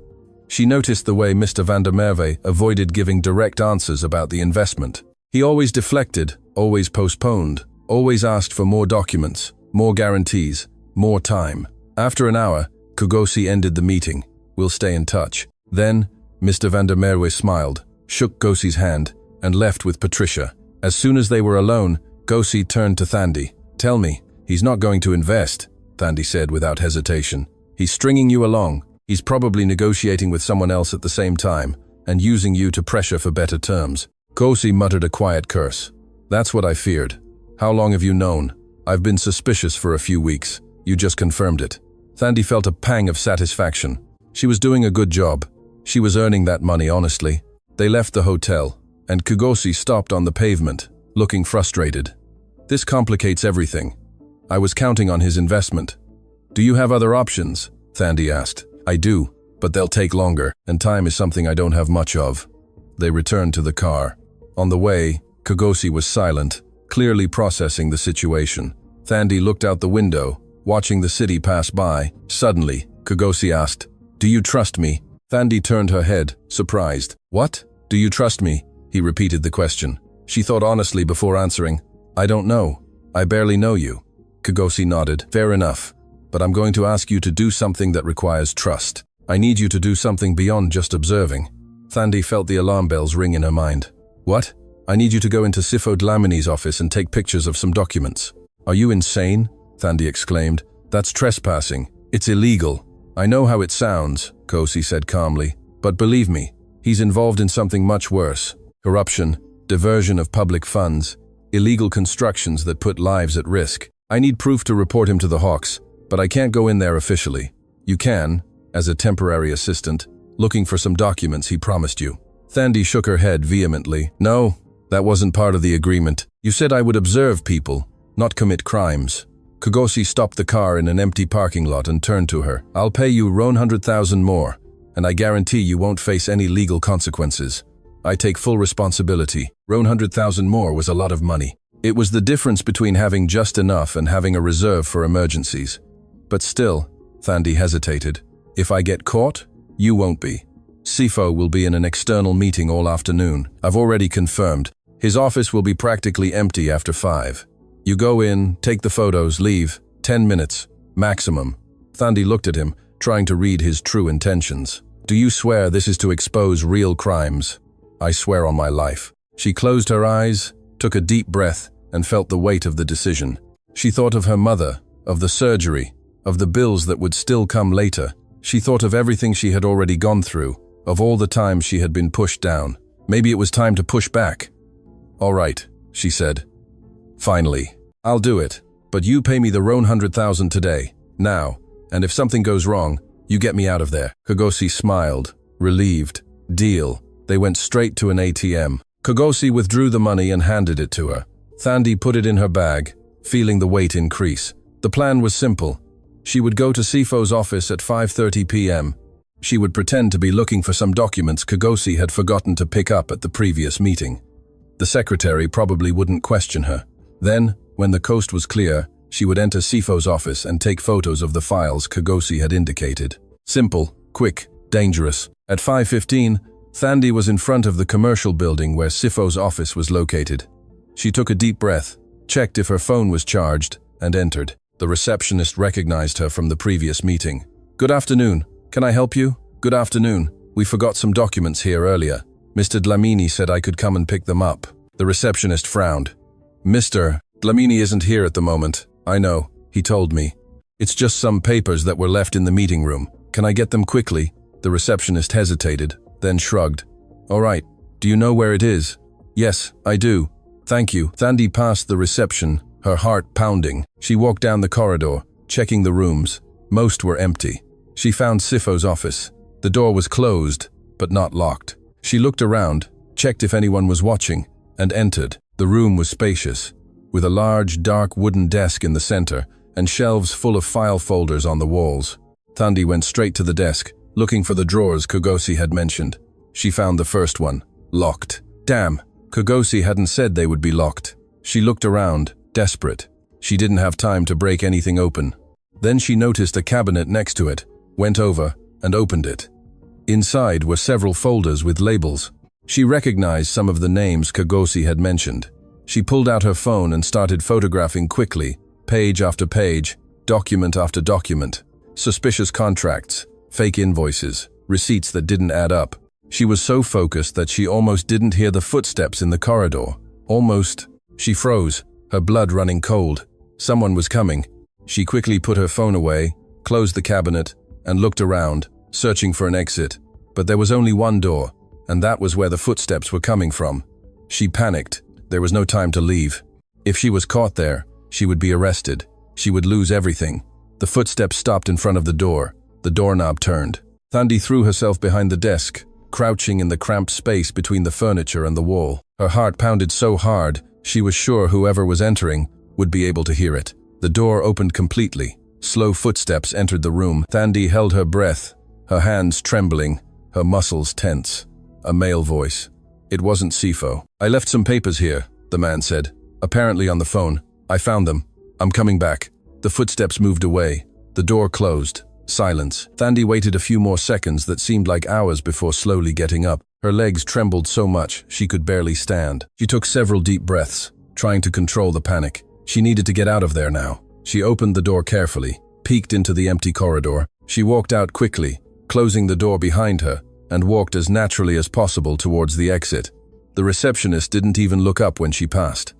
She noticed the way Mr. van der Merwe avoided giving direct answers about the investment. He always deflected, always postponed, always asked for more documents, more guarantees, more time. After an hour, Kogosi ended the meeting. "We'll stay in touch." Then, Mr. van der Merwe smiled, shook Gosi's hand, and left with Patricia. As soon as they were alone, Gosi turned to Thandi. "Tell me, he's not going to invest," Thandi said without hesitation. "He's stringing you along. He's probably negotiating with someone else at the same time, and using you to pressure for better terms." Gosi muttered a quiet curse. "That's what I feared. How long have you known? I've been suspicious for a few weeks. You just confirmed it." Thandi felt a pang of satisfaction. She was doing a good job. She was earning that money honestly. They left the hotel, and Kogosi stopped on the pavement, looking frustrated. "This complicates everything. I was counting on his investment." "Do you have other options?" Thandi asked. "I do, but they'll take longer, and time is something I don't have much of." They returned to the car. On the way, Kogosi was silent, clearly processing the situation. Thandi looked out the window, watching the city pass by. Suddenly, Kogosi asked, "Do you trust me?" Thandi turned her head, surprised. "What? Do you trust me?" He repeated the question. She thought honestly before answering. "I don't know. I barely know you." Kogosi nodded. "Fair enough. But I'm going to ask you to do something that requires trust. I need you to do something beyond just observing." Thandi felt the alarm bells ring in her mind. "What?" "I need you to go into Sifo Dlamini's office and take pictures of some documents." "Are you insane?" Thandi exclaimed. "That's trespassing. It's illegal." "I know how it sounds," Gosi said calmly. "But believe me, he's involved in something much worse. Corruption, diversion of public funds, illegal constructions that put lives at risk. I need proof to report him to the Hawks, but I can't go in there officially. You can, as a temporary assistant, looking for some documents he promised you." Thandi shook her head vehemently. "No, that wasn't part of the agreement. You said I would observe people, not commit crimes." Kogosi stopped the car in an empty parking lot and turned to her. "I'll pay you 100,000 more, and I guarantee you won't face any legal consequences. I take full responsibility." 100,000 more was a lot of money. It was the difference between having just enough and having a reserve for emergencies. But still, Thandi hesitated. "If I get caught, you won't be. Sifo will be in an external meeting all afternoon. I've already confirmed. His office will be practically empty after 5. You go in, take the photos, leave. 10 minutes, maximum." Thandi looked at him, trying to read his true intentions. "Do you swear this is to expose real crimes?" "I swear on my life." She closed her eyes, took a deep breath, and felt the weight of the decision. She thought of her mother, of the surgery, of the bills that would still come later. She thought of everything she had already gone through, of all the times she had been pushed down. Maybe it was time to push back. "All right," she said. "Finally. I'll do it, but you pay me the 100,000 today, now, and if something goes wrong, you get me out of there." Kogosi smiled, relieved. Deal. They went straight to an ATM. Kogosi withdrew the money and handed it to her. Thandi put it in her bag, feeling the weight increase. The plan was simple. She would go to Sifo's office at 5:30 p.m. She would pretend to be looking for some documents Kogosi had forgotten to pick up at the previous meeting. The secretary probably wouldn't question her. Then, when the coast was clear, she would enter Sifo's office and take photos of the files Kogosi had indicated. Simple, quick, dangerous. At 5:15, Thandi was in front of the commercial building where Sifo's office was located. She took a deep breath, checked if her phone was charged, and entered. The receptionist recognized her from the previous meeting. "Good afternoon. Can I help you?" "Good afternoon. We forgot some documents here earlier. Mr. Dlamini said I could come and pick them up." The receptionist frowned. "Mr. Dlamini isn't here at the moment." "I know. He told me. It's just some papers that were left in the meeting room. Can I get them quickly?" The receptionist hesitated, then shrugged. "All right. Do you know where it is?" "Yes, I do. Thank you." Thandi passed the reception, her heart pounding. She walked down the corridor, checking the rooms. Most were empty. She found Sifo's office. The door was closed, but not locked. She looked around, checked if anyone was watching, and entered. The room was spacious, with a large, dark wooden desk in the center and shelves full of file folders on the walls. Thandi went straight to the desk, looking for the drawers Kogosi had mentioned. She found the first one. Locked. Damn, Kogosi hadn't said they would be locked. She looked around, desperate. She didn't have time to break anything open. Then she noticed a cabinet next to it, went over, and opened it. Inside were several folders with labels. She recognized some of the names Kogosi had mentioned. She pulled out her phone and started photographing quickly, page after page, document after document. Suspicious contracts, fake invoices, receipts that didn't add up. She was so focused that she almost didn't hear the footsteps in the corridor. Almost. She froze, her blood running cold. Someone was coming. She quickly put her phone away, closed the cabinet, and looked around, searching for an exit. But there was only one door, and that was where the footsteps were coming from. She panicked. There was no time to leave. If she was caught there, she would be arrested. She would lose everything. The footsteps stopped in front of the door. The doorknob turned. Thandi threw herself behind the desk, crouching in the cramped space between the furniture and the wall. Her heart pounded so hard, she was sure whoever was entering would be able to hear it. The door opened completely. Slow footsteps entered the room. Thandi held her breath, her hands trembling, her muscles tense. A male voice. It wasn't Sifo. "I left some papers here," the man said, apparently on the phone. "I found them. I'm coming back." The footsteps moved away. The door closed. Silence. Thandi waited a few more seconds that seemed like hours before slowly getting up. Her legs trembled so much she could barely stand. She took several deep breaths, trying to control the panic. She needed to get out of there now. She opened the door carefully, peeked into the empty corridor. She walked out quickly, closing the door behind her, and walked as naturally as possible towards the exit. The receptionist didn't even look up when she passed.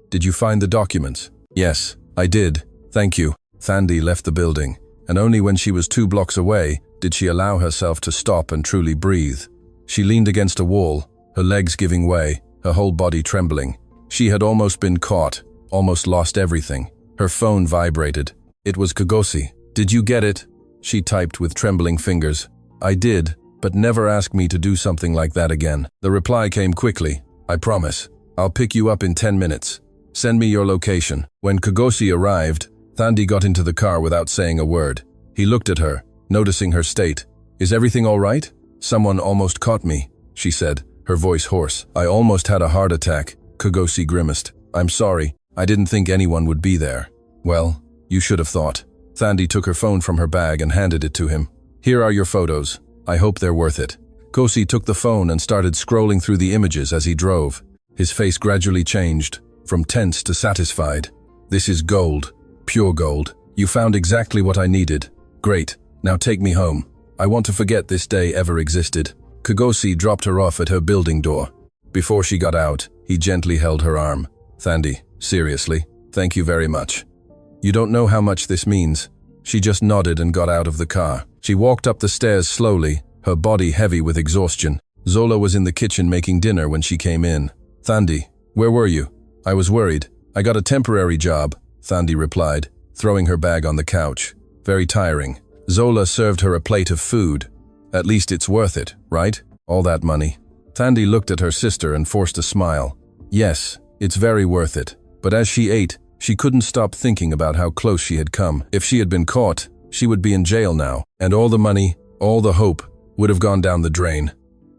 "Did you find the documents?" "Yes, I did. Thank you." Thandi left the building, and only when she was 2 blocks away did she allow herself to stop and truly breathe. She leaned against a wall, her legs giving way, her whole body trembling. She had almost been caught, almost lost everything. Her phone vibrated. It was Kogosi. "Did you get it?" She typed with trembling fingers. "I did, but never ask me to do something like that again." The reply came quickly. "I promise. I'll pick you up in 10 minutes. Send me your location." When Kogosi arrived, Thandi got into the car without saying a word. He looked at her, noticing her state. "Is everything all right?" "Someone almost caught me," she said, her voice hoarse. "I almost had a heart attack." Kogosi grimaced. "I'm sorry. I didn't think anyone would be there." "Well, you should have thought." Thandi took her phone from her bag and handed it to him. "Here are your photos. I hope they're worth it." Kosi took the phone and started scrolling through the images as he drove. His face gradually changed, from tense to satisfied. "This is gold. Pure gold. You found exactly what I needed. Great. Now take me home. I want to forget this day ever existed." Kogosi dropped her off at her building door. Before she got out, he gently held her arm. "Thandi, seriously, thank you very much. You don't know how much this means." She just nodded and got out of the car. She walked up the stairs slowly, her body heavy with exhaustion. Zola was in the kitchen making dinner when she came in. "Thandi, where were you?" "I was worried. I got a temporary job," Thandi replied, throwing her bag on the couch. "Very tiring." Zola served her a plate of food. "At least it's worth it, right? All that money." Thandi looked at her sister and forced a smile. "Yes, it's very worth it." But as she ate, she couldn't stop thinking about how close she had come. If she had been caught, she would be in jail now, and all the money, all the hope, would have gone down the drain.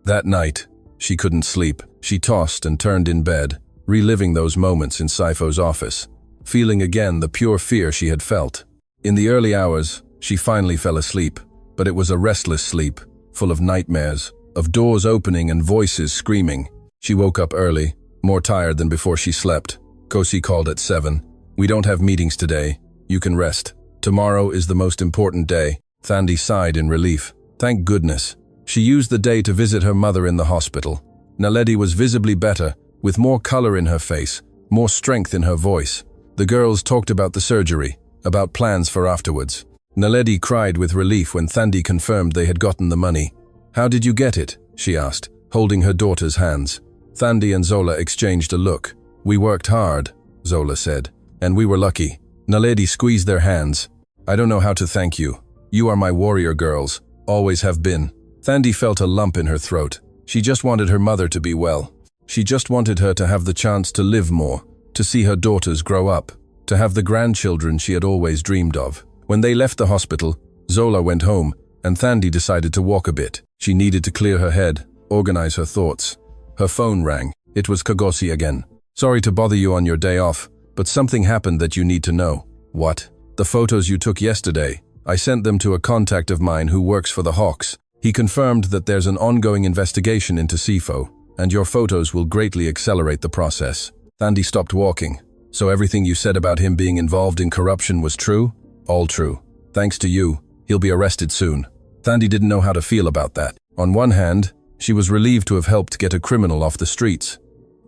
That night, she couldn't sleep. She tossed and turned in bed, reliving those moments in Sifo's office, feeling again the pure fear she had felt. In the early hours, she finally fell asleep, but it was a restless sleep, full of nightmares, of doors opening and voices screaming. She woke up early, more tired than before she slept. Kosi called at 7. "We don't have meetings today. You can rest. Tomorrow is the most important day." Thandi sighed in relief. Thank goodness. She used the day to visit her mother in the hospital. Naledi was visibly better, with more color in her face, more strength in her voice. The girls talked about the surgery, about plans for afterwards. Naledi cried with relief when Thandi confirmed they had gotten the money. "How did you get it?" she asked, holding her daughter's hands. Thandi and Zola exchanged a look. "We worked hard," Zola said, "and we were lucky." Naledi squeezed their hands. "I don't know how to thank you. You are my warrior girls, always have been." Thandi felt a lump in her throat. She just wanted her mother to be well. She just wanted her to have the chance to live more, to see her daughters grow up, to have the grandchildren she had always dreamed of. When they left the hospital, Zola went home, and Thandi decided to walk a bit. She needed to clear her head, organize her thoughts. Her phone rang. It was Kagosi again. "Sorry to bother you on your day off, but something happened that you need to know." "What?" "The photos you took yesterday. I sent them to a contact of mine who works for the Hawks. He confirmed that there's an ongoing investigation into Sifo, and your photos will greatly accelerate the process." Thandi stopped walking. "So everything you said about him being involved in corruption was true?" "All true. Thanks to you, he'll be arrested soon." Thandi didn't know how to feel about that. On one hand, she was relieved to have helped get a criminal off the streets.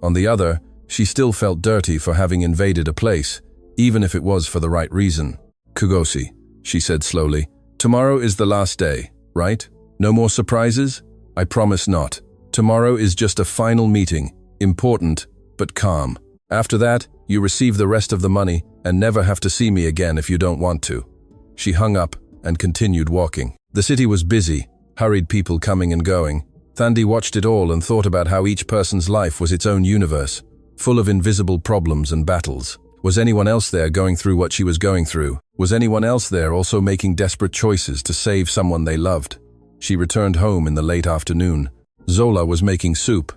On the other, she still felt dirty for having invaded a place, even if it was for the right reason. "Kagosi," she said slowly, "tomorrow is the last day, right? No more surprises?" "I promise not. Tomorrow is just a final meeting, important, but calm. After that, you receive the rest of the money and never have to see me again if you don't want to." She hung up and continued walking. The city was busy, hurried people coming and going. Thandi watched it all and thought about how each person's life was its own universe, full of invisible problems and battles. Was anyone else there going through what she was going through? Was anyone else there also making desperate choices to save someone they loved? She returned home in the late afternoon. Zola was making soup.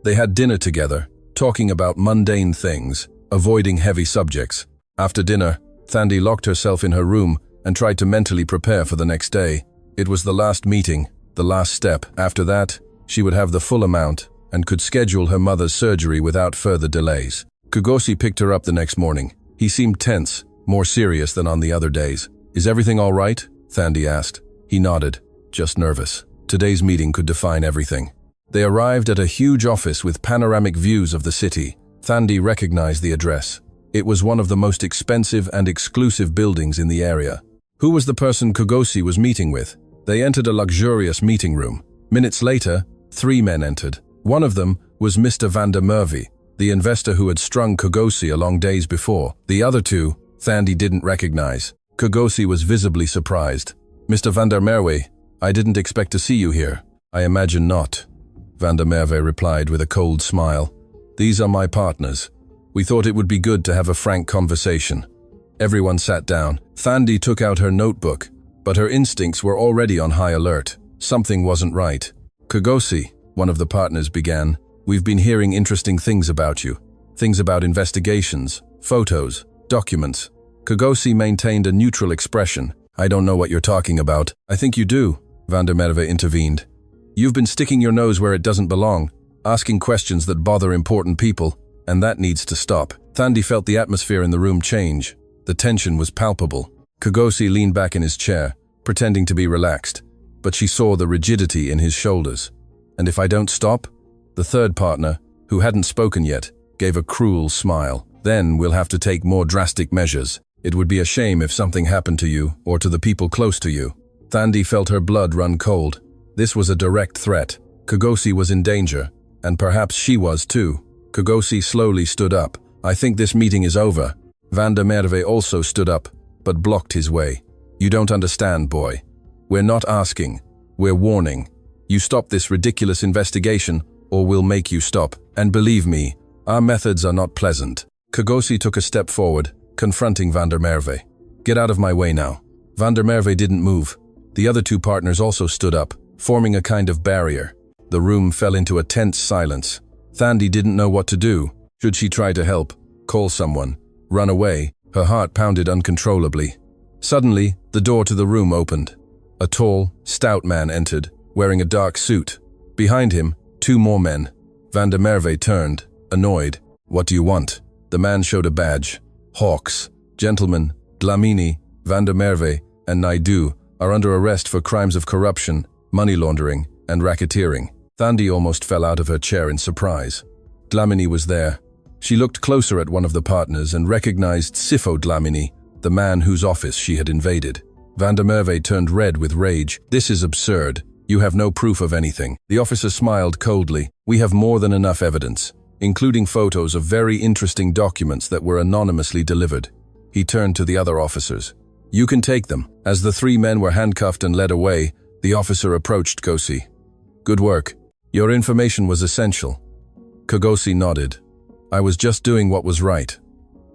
They had dinner together, talking about mundane things, avoiding heavy subjects. After dinner, Thandi locked herself in her room and tried to mentally prepare for the next day. It was the last meeting, the last step. After that, she would have the full amount and could schedule her mother's surgery without further delays. Kagosi picked her up the next morning. He seemed tense, more serious than on the other days. "Is everything all right?" Thandi asked. He nodded. "Just nervous. Today's meeting could define everything." They arrived at a huge office with panoramic views of the city. Thandi recognized the address. It was one of the most expensive and exclusive buildings in the area. Who was the person Kagosi was meeting with? They entered a luxurious meeting room. Minutes later, 3 men entered. One of them was Mr. van der Merwe, the investor who had strung Kagosi along days before. The other 2, Thandi didn't recognize. Kagosi was visibly surprised. "Mr. van der Merwe, I didn't expect to see you here." "I imagine not," van der Merwe replied with a cold smile. "These are my partners. We thought it would be good to have a frank conversation." Everyone sat down. Thandi took out her notebook, but her instincts were already on high alert. Something wasn't right. "Kagosi," one of the partners began, "we've been hearing interesting things about you. Things about investigations, photos, documents." Kagosi maintained a neutral expression. "I don't know what you're talking about." "I think you do," van der Merwe intervened. "You've been sticking your nose where it doesn't belong, asking questions that bother important people, and that needs to stop." Thandi felt the atmosphere in the room change. The tension was palpable. Kagosi leaned back in his chair, pretending to be relaxed, but she saw the rigidity in his shoulders. "And if I don't stop?" The third partner, who hadn't spoken yet, gave a cruel smile. "Then we'll have to take more drastic measures. It would be a shame if something happened to you or to the people close to you." Thandi felt her blood run cold. This was a direct threat. Kagosi was in danger, and perhaps she was too. Kagosi slowly stood up. "I think this meeting is over." Van der Merwe also stood up, but blocked his way. "You don't understand, boy. We're not asking. We're warning. You stop this ridiculous investigation, or we'll make you stop. And believe me, our methods are not pleasant." Kagosi took a step forward, confronting van der Merwe. "Get out of my way now." Van der Merwe didn't move. The other 2 partners also stood up, forming a kind of barrier. The room fell into a tense silence. Thandi didn't know what to do. Should she try to help, call someone, run away? Her heart pounded uncontrollably. Suddenly, the door to the room opened. A tall, stout man entered, wearing a dark suit. Behind him, 2 more men. Van der Merwe turned, annoyed. "What do you want?" The man showed a badge. "Hawks, gentlemen, Dlamini, van der Merwe, and Naidu are under arrest for crimes of corruption, money laundering, and racketeering." Thandi almost fell out of her chair in surprise. Dlamini was there. She looked closer at one of the partners and recognized Sifo Dlamini, the man whose office she had invaded. Van der Merwe turned red with rage. "This is absurd. You have no proof of anything." The officer smiled coldly. "We have more than enough evidence, including photos of very interesting documents that were anonymously delivered." He turned to the other officers. "You can take them." As the 3 men were handcuffed and led away, the officer approached Kagosi. "Good work. Your information was essential." Kagosi nodded. "I was just doing what was right."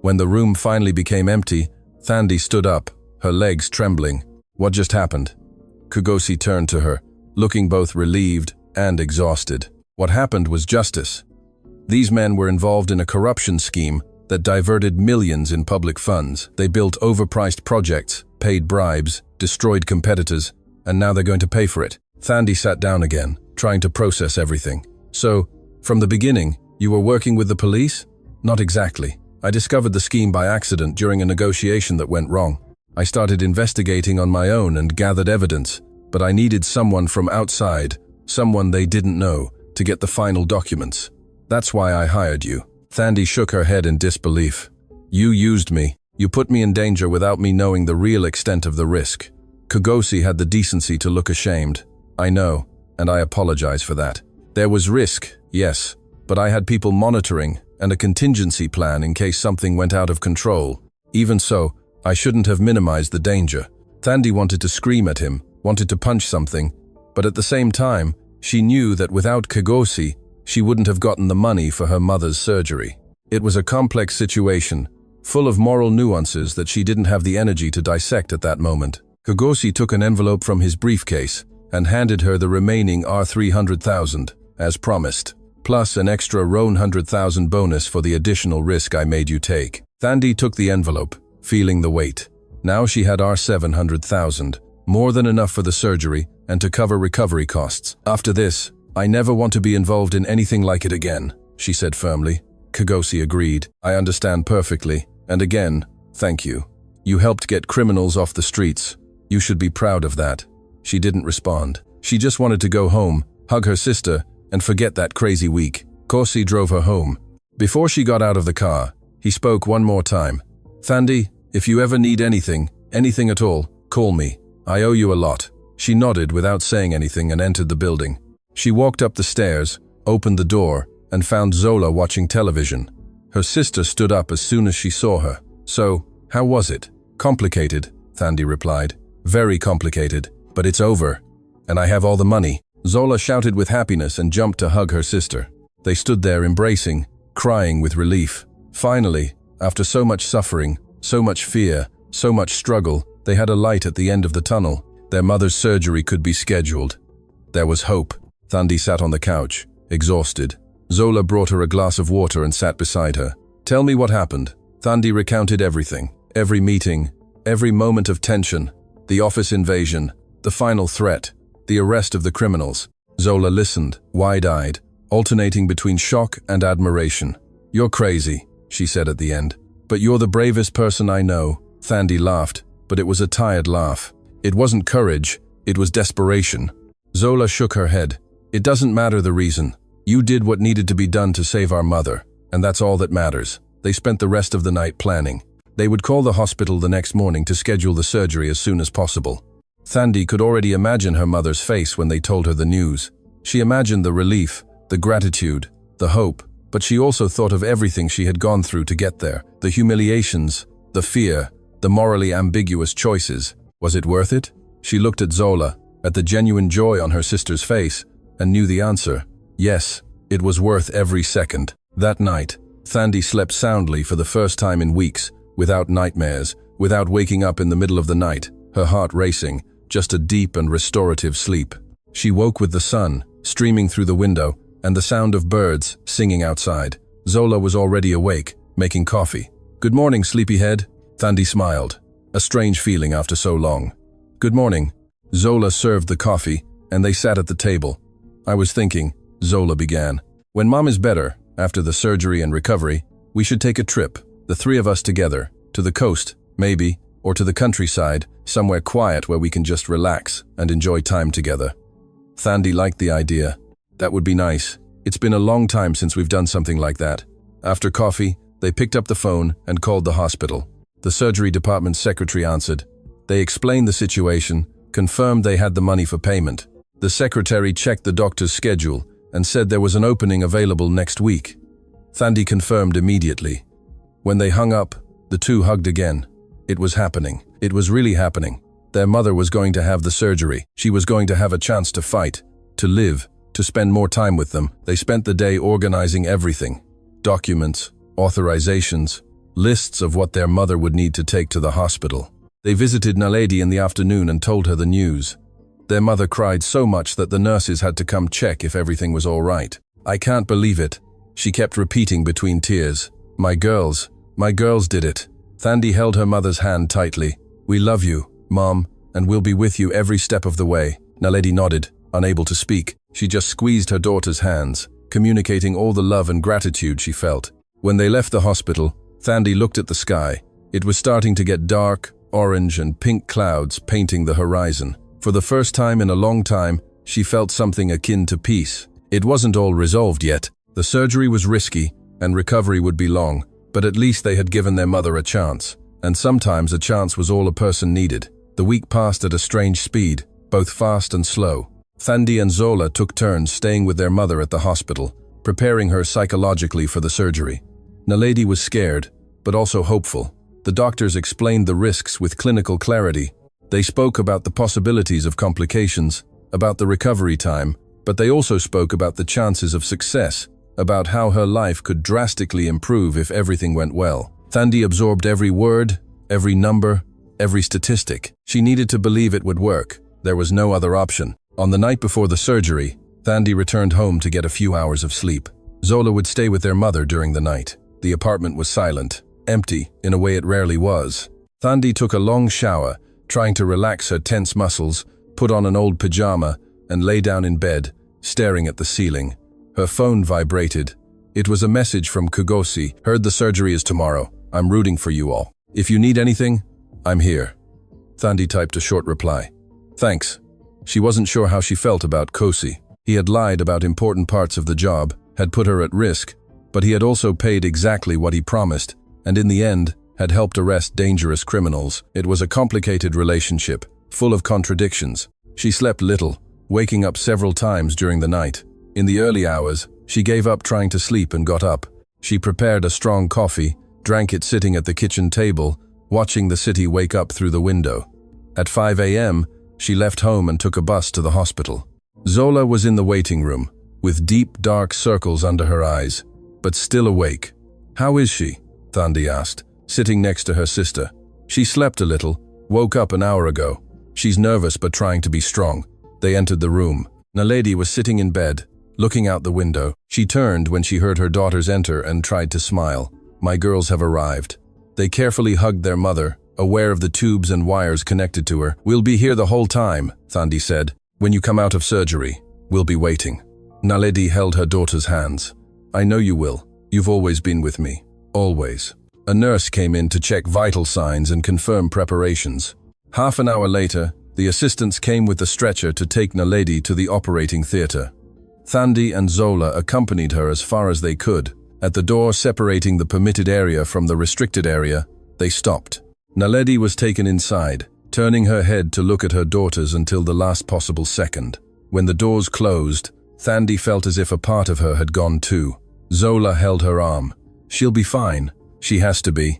When the room finally became empty, Thandi stood up, her legs trembling. "What just happened?" Kagosi turned to her, looking both relieved and exhausted. What happened was justice. These men were involved in a corruption scheme that diverted millions in public funds. They built overpriced projects, paid bribes, destroyed competitors, and now they're going to pay for it. Thandi sat down again, trying to process everything. So, from the beginning, you were working with the police? Not exactly. I discovered the scheme by accident during a negotiation that went wrong. I started investigating on my own and gathered evidence, but I needed someone from outside, someone they didn't know, to get the final documents. That's why I hired you. Thandi shook her head in disbelief. You used me. You put me in danger without me knowing the real extent of the risk. Kagosi had the decency to look ashamed. I know, and I apologize for that. There was risk, yes, but I had people monitoring and a contingency plan in case something went out of control. Even so, I shouldn't have minimized the danger. Thandi wanted to scream at him, wanted to punch something, but at the same time, she knew that without Kagosi, she wouldn't have gotten the money for her mother's surgery. It was a complex situation, full of moral nuances that she didn't have the energy to dissect at that moment. Kagosi took an envelope from his briefcase and handed her the remaining R300,000, as promised, plus an extra R100,000 bonus for the additional risk I made you take. Thandi took the envelope, feeling the weight. Now she had R700,000, more than enough for the surgery and to cover recovery costs. After this, I never want to be involved in anything like it again, she said firmly. Kagosi agreed. I understand perfectly, and again, thank you. You helped get criminals off the streets. You should be proud of that. She didn't respond. She just wanted to go home, hug her sister, and forget that crazy week. Kagosi drove her home. Before she got out of the car, he spoke one more time. Thandi, if you ever need anything at all, call me. I owe you a lot. She nodded without saying anything and entered the building. She walked up the stairs, opened the door, and found Zola watching television. Her sister stood up as soon as she saw her. So, how was it? Complicated, Thandi replied. Very complicated, but it's over. And I have all the money. Zola shouted with happiness and jumped to hug her sister. They stood there embracing, crying with relief. Finally, after so much suffering, so much fear, so much struggle, they had a light at the end of the tunnel. Their mother's surgery could be scheduled. There was hope. Thandi sat on the couch, exhausted. Zola brought her a glass of water and sat beside her. Tell me what happened. Thandi recounted everything. Every meeting, every moment of tension, the office invasion, the final threat, the arrest of the criminals. Zola listened, wide-eyed, alternating between shock and admiration. You're crazy, she said at the end. But you're the bravest person I know. Thandi laughed, but it was a tired laugh. It wasn't courage, it was desperation. Zola shook her head. It doesn't matter the reason. You did what needed to be done to save our mother, and that's all that matters. They spent the rest of the night planning. They would call the hospital the next morning to schedule the surgery as soon as possible. Thandi could already imagine her mother's face when they told her the news. She imagined the relief, the gratitude, the hope, but she also thought of everything she had gone through to get there. The humiliations, the fear, the morally ambiguous choices. Was it worth it? She looked at Zola, at the genuine joy on her sister's face, and knew the answer. Yes, it was worth every second. That night, Thandi slept soundly for the first time in weeks, without nightmares, without waking up in the middle of the night, her heart racing, just a deep and restorative sleep. She woke with the sun streaming through the window and the sound of birds singing outside. Zola was already awake, making coffee. Good morning, sleepyhead. Thandi smiled, a strange feeling after so long. Good morning. Zola served the coffee, and they sat at the table. I was thinking, Zola began. When Mom is better, after the surgery and recovery, we should take a trip, the three of us together, to the coast, maybe, or to the countryside, somewhere quiet where we can just relax and enjoy time together. Thandi liked the idea. That would be nice. It's been a long time since we've done something like that. After coffee, they picked up the phone and called the hospital. The surgery department's secretary answered. They explained the situation, confirmed they had the money for payment. The secretary checked the doctor's schedule and said there was an opening available next week. Thandi confirmed immediately. When they hung up, the two hugged again. It was happening. It was really happening. Their mother was going to have the surgery. She was going to have a chance to fight, to live, to spend more time with them. They spent the day organizing everything. Documents, authorizations, lists of what their mother would need to take to the hospital. They visited Naledi in the afternoon and told her the news. Their mother cried so much that the nurses had to come check if everything was all right. I can't believe it, she kept repeating between tears. My girls did it. Thandi held her mother's hand tightly. We love you, Mom, and we'll be with you every step of the way. Naledi nodded, unable to speak. She just squeezed her daughter's hands, communicating all the love and gratitude she felt. When they left the hospital, Thandi looked at the sky. It was starting to get dark, orange and pink clouds painting the horizon. For the first time in a long time, she felt something akin to peace. It wasn't all resolved yet. The surgery was risky, and recovery would be long, but at least they had given their mother a chance. And sometimes a chance was all a person needed. The week passed at a strange speed, both fast and slow. Thandi and Zola took turns staying with their mother at the hospital, preparing her psychologically for the surgery. Naledi was scared, but also hopeful. The doctors explained the risks with clinical clarity. They spoke about the possibilities of complications, about the recovery time, but they also spoke about the chances of success, about how her life could drastically improve if everything went well. Thandi absorbed every word, every number, every statistic. She needed to believe it would work. There was no other option. On the night before the surgery, Thandi returned home to get a few hours of sleep. Zola would stay with their mother during the night. The apartment was silent, empty, in a way it rarely was. Thandi took a long shower, trying to relax her tense muscles, put on an old pajama, and lay down in bed, staring at the ceiling. Her phone vibrated. It was a message from Kugosi. Heard the surgery is tomorrow. I'm rooting for you all. If you need anything, I'm here. Thandi typed a short reply. Thanks. She wasn't sure how she felt about Kosi. He had lied about important parts of the job, had put her at risk, but he had also paid exactly what he promised, and in the end, had helped arrest dangerous criminals. It was a complicated relationship, full of contradictions. She slept little, waking up several times during the night. In the early hours, she gave up trying to sleep and got up. She prepared a strong coffee, drank it sitting at the kitchen table, watching the city wake up through the window. At 5 a.m., she left home and took a bus to the hospital. Zola was in the waiting room, with deep, dark circles under her eyes, but still awake. How is she? Thandi asked, sitting next to her sister. She slept a little, woke up an hour ago. She's nervous but trying to be strong. They entered the room. Naledi was sitting in bed, looking out the window. She turned when she heard her daughters enter and tried to smile. My girls have arrived. They carefully hugged their mother, aware of the tubes and wires connected to her. We'll be here the whole time, Thandi said. When you come out of surgery, we'll be waiting. Naledi held her daughter's hands. I know you will. You've always been with me. Always. A nurse came in to check vital signs and confirm preparations. Half an hour later, the assistants came with the stretcher to take Naledi to the operating theater. Thandi and Zola accompanied her as far as they could. At the door separating the permitted area from the restricted area, they stopped. Naledi was taken inside, turning her head to look at her daughters until the last possible second. When the doors closed, Thandi felt as if a part of her had gone too. Zola held her arm. She'll be fine. She has to be.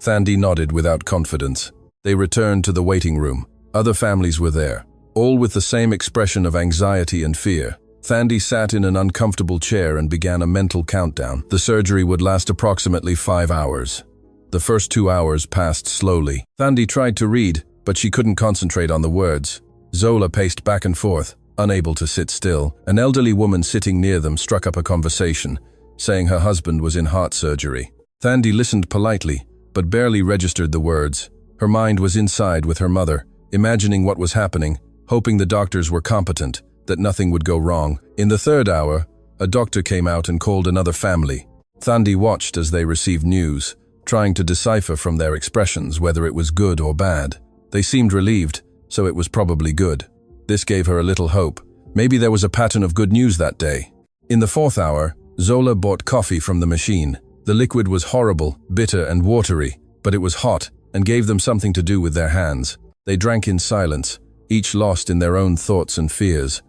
Thandi nodded without confidence. They returned to the waiting room. Other families were there, all with the same expression of anxiety and fear. Thandi sat in an uncomfortable chair and began a mental countdown. The surgery would last approximately 5 hours. The first 2 hours passed slowly. Thandi tried to read, but she couldn't concentrate on the words. Zola paced back and forth, unable to sit still. An elderly woman sitting near them struck up a conversation, saying her husband was in heart surgery. Thandi listened politely, but barely registered the words. Her mind was inside with her mother, imagining what was happening, hoping the doctors were competent, that nothing would go wrong. In the third hour, a doctor came out and called another family. Thandi watched as they received news, trying to decipher from their expressions whether it was good or bad. They seemed relieved, so it was probably good. This gave her a little hope. Maybe there was a pattern of good news that day. In the fourth hour, Zola bought coffee from the machine. The liquid was horrible, bitter and watery, but it was hot and gave them something to do with their hands. They drank in silence, each lost in their own thoughts and fears.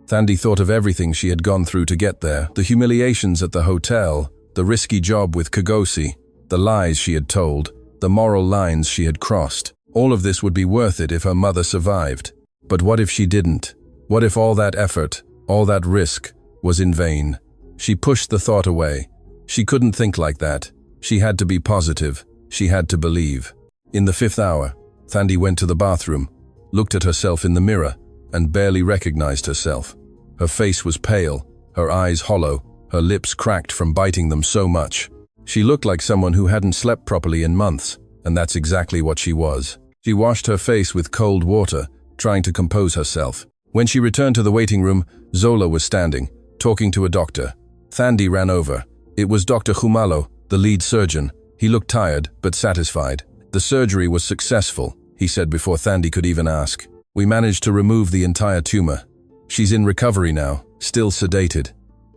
Thandi thought of everything she had gone through to get there, the humiliations at the hotel, the risky job with Kugosi, the lies she had told, the moral lines she had crossed. All of this would be worth it if her mother survived. But what if she didn't? What if all that effort, all that risk, was in vain? She pushed the thought away. She couldn't think like that. She had to be positive. She had to believe. In the fifth hour, Thandi went to the bathroom, looked at herself in the mirror, and barely recognized herself. Her face was pale, her eyes hollow, her lips cracked from biting them so much. She looked like someone who hadn't slept properly in months, and that's exactly what she was. She washed her face with cold water, trying to compose herself. When she returned to the waiting room, Zola was standing, talking to a doctor. Thandi ran over. It was Dr. Khumalo, the lead surgeon. He looked tired, but satisfied. The surgery was successful, he said before Thandi could even ask. We managed to remove the entire tumor. She's in recovery now, still sedated.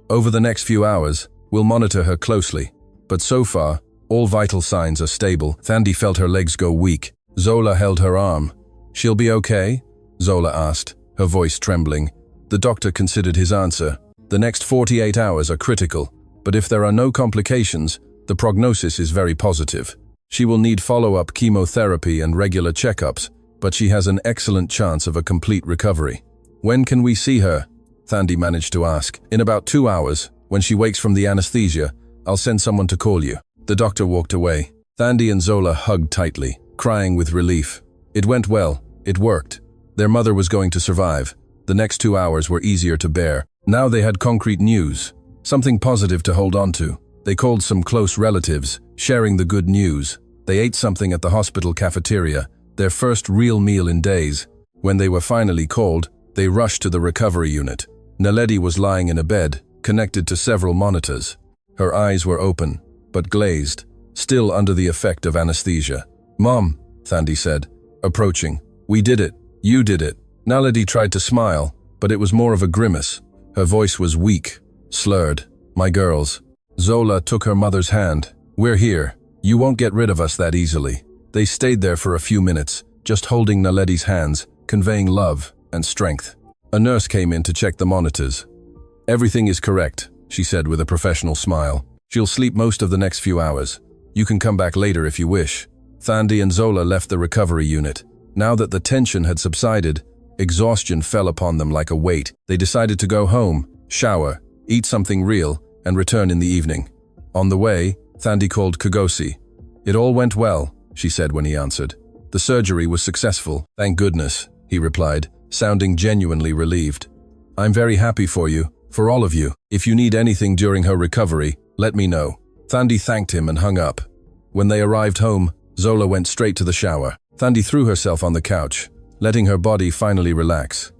Over the next few hours, we'll monitor her closely. But so far, all vital signs are stable. Thandi felt her legs go weak. Zola held her arm. She'll be okay? Zola asked, her voice trembling. The doctor considered his answer. The next 48 hours are critical, but if there are no complications, the prognosis is very positive. She will need follow-up chemotherapy and regular checkups, but she has an excellent chance of a complete recovery. When can we see her? Thandi managed to ask. In about 2 hours, when she wakes from the anesthesia, I'll send someone to call you. The doctor walked away. Thandi and Zola hugged tightly, crying with relief. It went well. It worked. Their mother was going to survive. The next 2 hours were easier to bear. Now they had concrete news, something positive to hold on to. They called some close relatives, sharing the good news. They ate something at the hospital cafeteria, their first real meal in days. When they were finally called, they rushed to the recovery unit. Naledi was lying in a bed, connected to several monitors. Her eyes were open, but glazed, still under the effect of anesthesia. Mom, Thandi said, approaching. We did it. You did it. Naledi tried to smile, but it was more of a grimace. Her voice was weak, slurred. My girls. Zola took her mother's hand. We're here. You won't get rid of us that easily. They stayed there for a few minutes, just holding Naledi's hands, conveying love and strength. A nurse came in to check the monitors. Everything is correct, she said with a professional smile. She'll sleep most of the next few hours. You can come back later if you wish. Thandi and Zola left the recovery unit. Now that the tension had subsided, exhaustion fell upon them like a weight. They decided to go home, shower, eat something real, and return in the evening. On the way, Thandi called Kugosi. It all went well, she said when he answered. The surgery was successful, thank goodness, he replied, sounding genuinely relieved. I'm very happy for you, for all of you. If you need anything during her recovery, let me know. Thandi thanked him and hung up. When they arrived home, Zola went straight to the shower. Thandi threw herself on the couch, letting her body finally relax.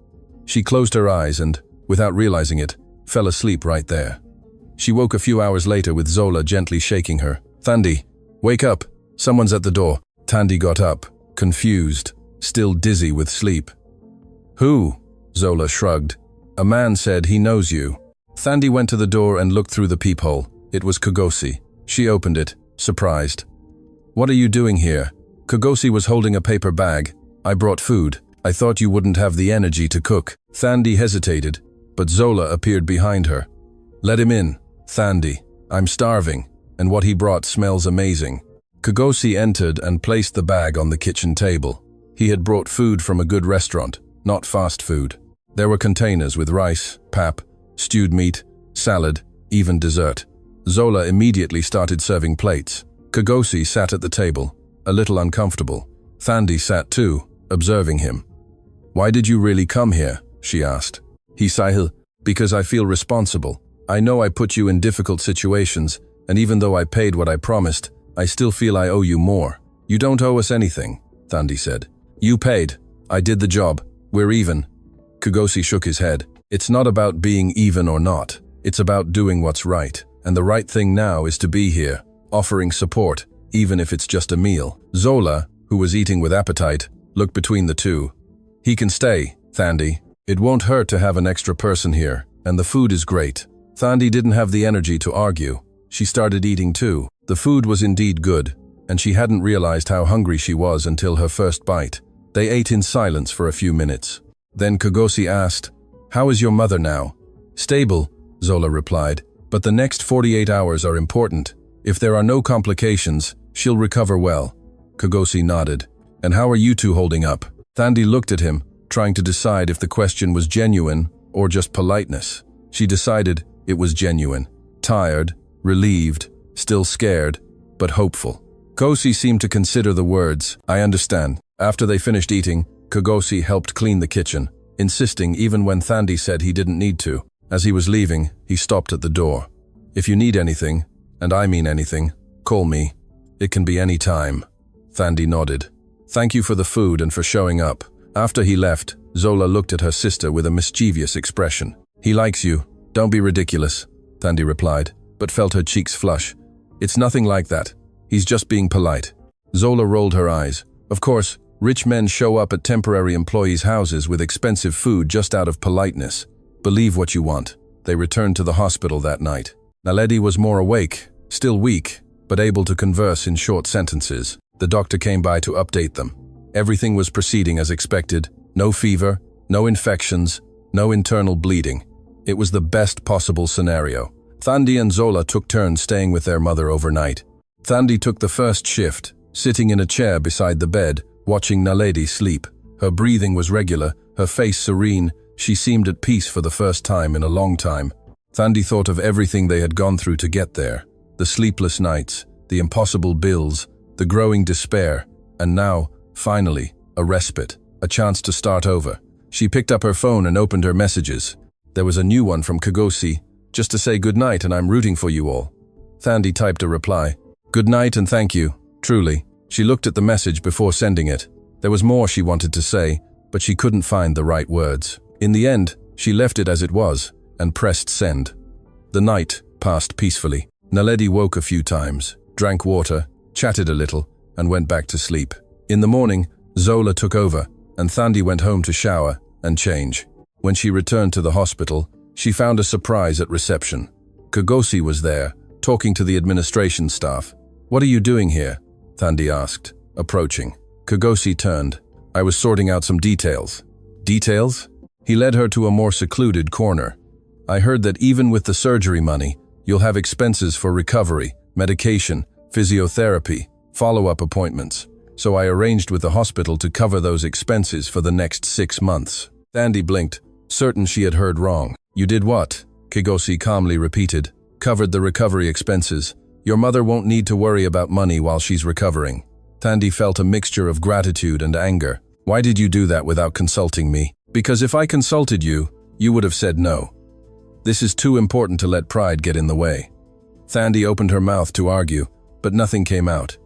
She closed her eyes and, without realizing it, fell asleep right there. She woke a few hours later with Zola gently shaking her. Thandi, wake up. Someone's at the door. Thandi got up, confused, still dizzy with sleep. Who? Zola shrugged. A man said he knows you. Thandi went to the door and looked through the peephole. It was Kugosi. She opened it, surprised. What are you doing here? Kugosi was holding a paper bag. I brought food. I thought you wouldn't have the energy to cook. Thandi hesitated, but Zola appeared behind her. Let him in. Thandi, I'm starving, and what he brought smells amazing. Kugosi entered and placed the bag on the kitchen table. He had brought food from a good restaurant, not fast food. There were containers with rice, pap, stewed meat, salad, even dessert. Zola immediately started serving plates. Kugosi sat at the table, a little uncomfortable. Thandi sat too, observing him. Why did you really come here? She asked. He sighed. Because I feel responsible. I know I put you in difficult situations, and even though I paid what I promised, I still feel I owe you more. You don't owe us anything, Thandi said. You paid. I did the job. We're even. Kugosi shook his head. It's not about being even or not. It's about doing what's right. And the right thing now is to be here, offering support, even if it's just a meal. Zola, who was eating with appetite, looked between the two. He can stay, Thandi. It won't hurt to have an extra person here, and the food is great. Thandi didn't have the energy to argue. She started eating too. The food was indeed good, and she hadn't realized how hungry she was until her first bite. They ate in silence for a few minutes. Then Kugosi asked, How is your mother now? Stable, Zola replied, but the next 48 hours are important. If there are no complications, she'll recover well. Kugosi nodded. And how are you two holding up? Thandi looked at him, trying to decide if the question was genuine or just politeness. She decided it was genuine. Tired, relieved, still scared, but hopeful. Kugosi seemed to consider the words. I understand. After they finished eating, Kugosi helped clean the kitchen, insisting even when Thandi said he didn't need to. As he was leaving, he stopped at the door. If you need anything, and I mean anything, call me. It can be any time. Thandi nodded. Thank you for the food and for showing up. After he left, Zola looked at her sister with a mischievous expression. He likes you. Don't be ridiculous, Thandi replied, but felt her cheeks flush. It's nothing like that. He's just being polite. Zola rolled her eyes. Of course, rich men show up at temporary employees' houses with expensive food just out of politeness. Believe what you want. They returned to the hospital that night. Naledi was more awake, still weak, but able to converse in short sentences. The doctor came by to update them. Everything was proceeding as expected. No fever, no infections, no internal bleeding. It was the best possible scenario. Thandi and Zola took turns staying with their mother overnight. Thandi took the first shift, sitting in a chair beside the bed, watching Naledi sleep. Her breathing was regular, her face serene. She seemed at peace for the first time in a long time. Thandi thought of everything they had gone through to get there. The sleepless nights, the impossible bills, the growing despair, and now, finally, a respite, a chance to start over. She picked up her phone and opened her messages. There was a new one from Kagosi, just to say good night and I'm rooting for you all. Thandi typed a reply. Good night and thank you, truly. She looked at the message before sending it. There was more she wanted to say, but she couldn't find the right words. In the end, she left it as it was and pressed send. The night passed peacefully. Naledi woke a few times, drank water, chatted a little, and went back to sleep. In the morning, Zola took over, and Thandi went home to shower and change. When she returned to the hospital, she found a surprise at reception. Kagosi was there, talking to the administration staff. What are you doing here? Thandi asked, approaching. Kagosi turned. I was sorting out some details. Details? He led her to a more secluded corner. I heard that even with the surgery money, you'll have expenses for recovery, medication, physiotherapy, follow-up appointments. So I arranged with the hospital to cover those expenses for the next 6 months. Thandi blinked, certain she had heard wrong. You did what? Kagosi calmly repeated. Covered the recovery expenses. Your mother won't need to worry about money while she's recovering. Thandi felt a mixture of gratitude and anger. Why did you do that without consulting me? Because if I consulted you, you would have said no. This is too important to let pride get in the way. Thandi opened her mouth to argue, but nothing came out.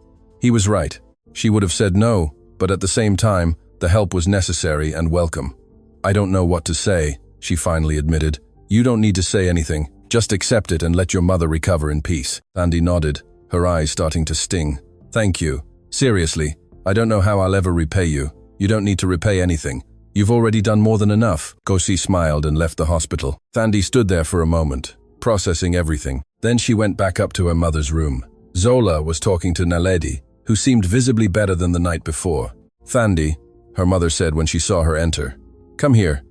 He was right. She would have said no, but at the same time, the help was necessary and welcome. I don't know what to say, she finally admitted. You don't need to say anything. Just accept it and let your mother recover in peace. Thandi nodded, her eyes starting to sting. Thank you. Seriously, I don't know how I'll ever repay you. You don't need to repay anything. You've already done more than enough. Kagosi smiled and left the hospital. Thandi stood there for a moment, processing everything. Then she went back up to her mother's room. Zola was talking to Naledi, who seemed visibly better than the night before. Thandi, her mother said when she saw her enter. Come here.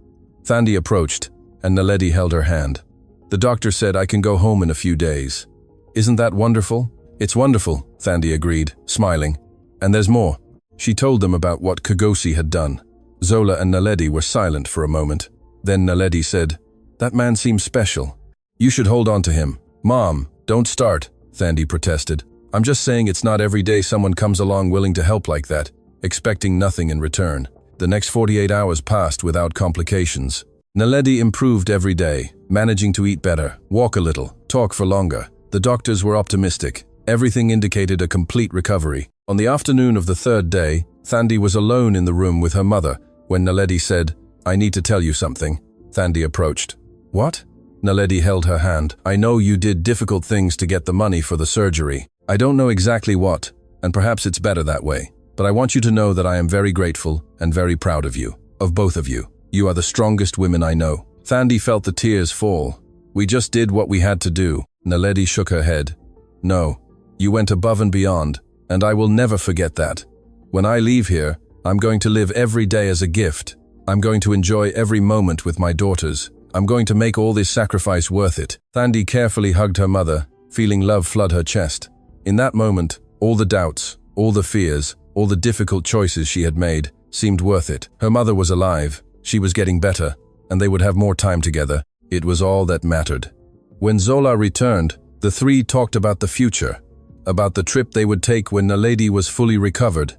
Thandi approached, and Naledi held her hand. The doctor said I can go home in a few days. Isn't that wonderful? It's wonderful, Thandi agreed, smiling. And there's more. She told them about what Kagosi had done. Zola and Naledi were silent for a moment. Then Naledi said, That man seems special. You should hold on to him. Mom, don't start, Thandi protested. I'm just saying it's not every day someone comes along willing to help like that, expecting nothing in return. The next 48 hours passed without complications. Naledi improved every day, managing to eat better, walk a little, talk for longer. The doctors were optimistic. Everything indicated a complete recovery. On the afternoon of the third day, Thandi was alone in the room with her mother when Naledi said, I need to tell you something. Thandi approached. What? Naledi held her hand. I know you did difficult things to get the money for the surgery. I don't know exactly what, and perhaps it's better that way. But I want you to know that I am very grateful and very proud of you, of both of you. You are the strongest women I know. Thandi felt the tears fall. We just did what we had to do. Naledi shook her head. No, you went above and beyond, and I will never forget that. When I leave here, I'm going to live every day as a gift. I'm going to enjoy every moment with my daughters. I'm going to make all this sacrifice worth it. Thandi carefully hugged her mother, feeling love flood her chest. In that moment, all the doubts, all the fears, all the difficult choices she had made seemed worth it. Her mother was alive, she was getting better, and they would have more time together. It was all that mattered. When Zola returned, the three talked about the future, about the trip they would take when Naledi was fully recovered,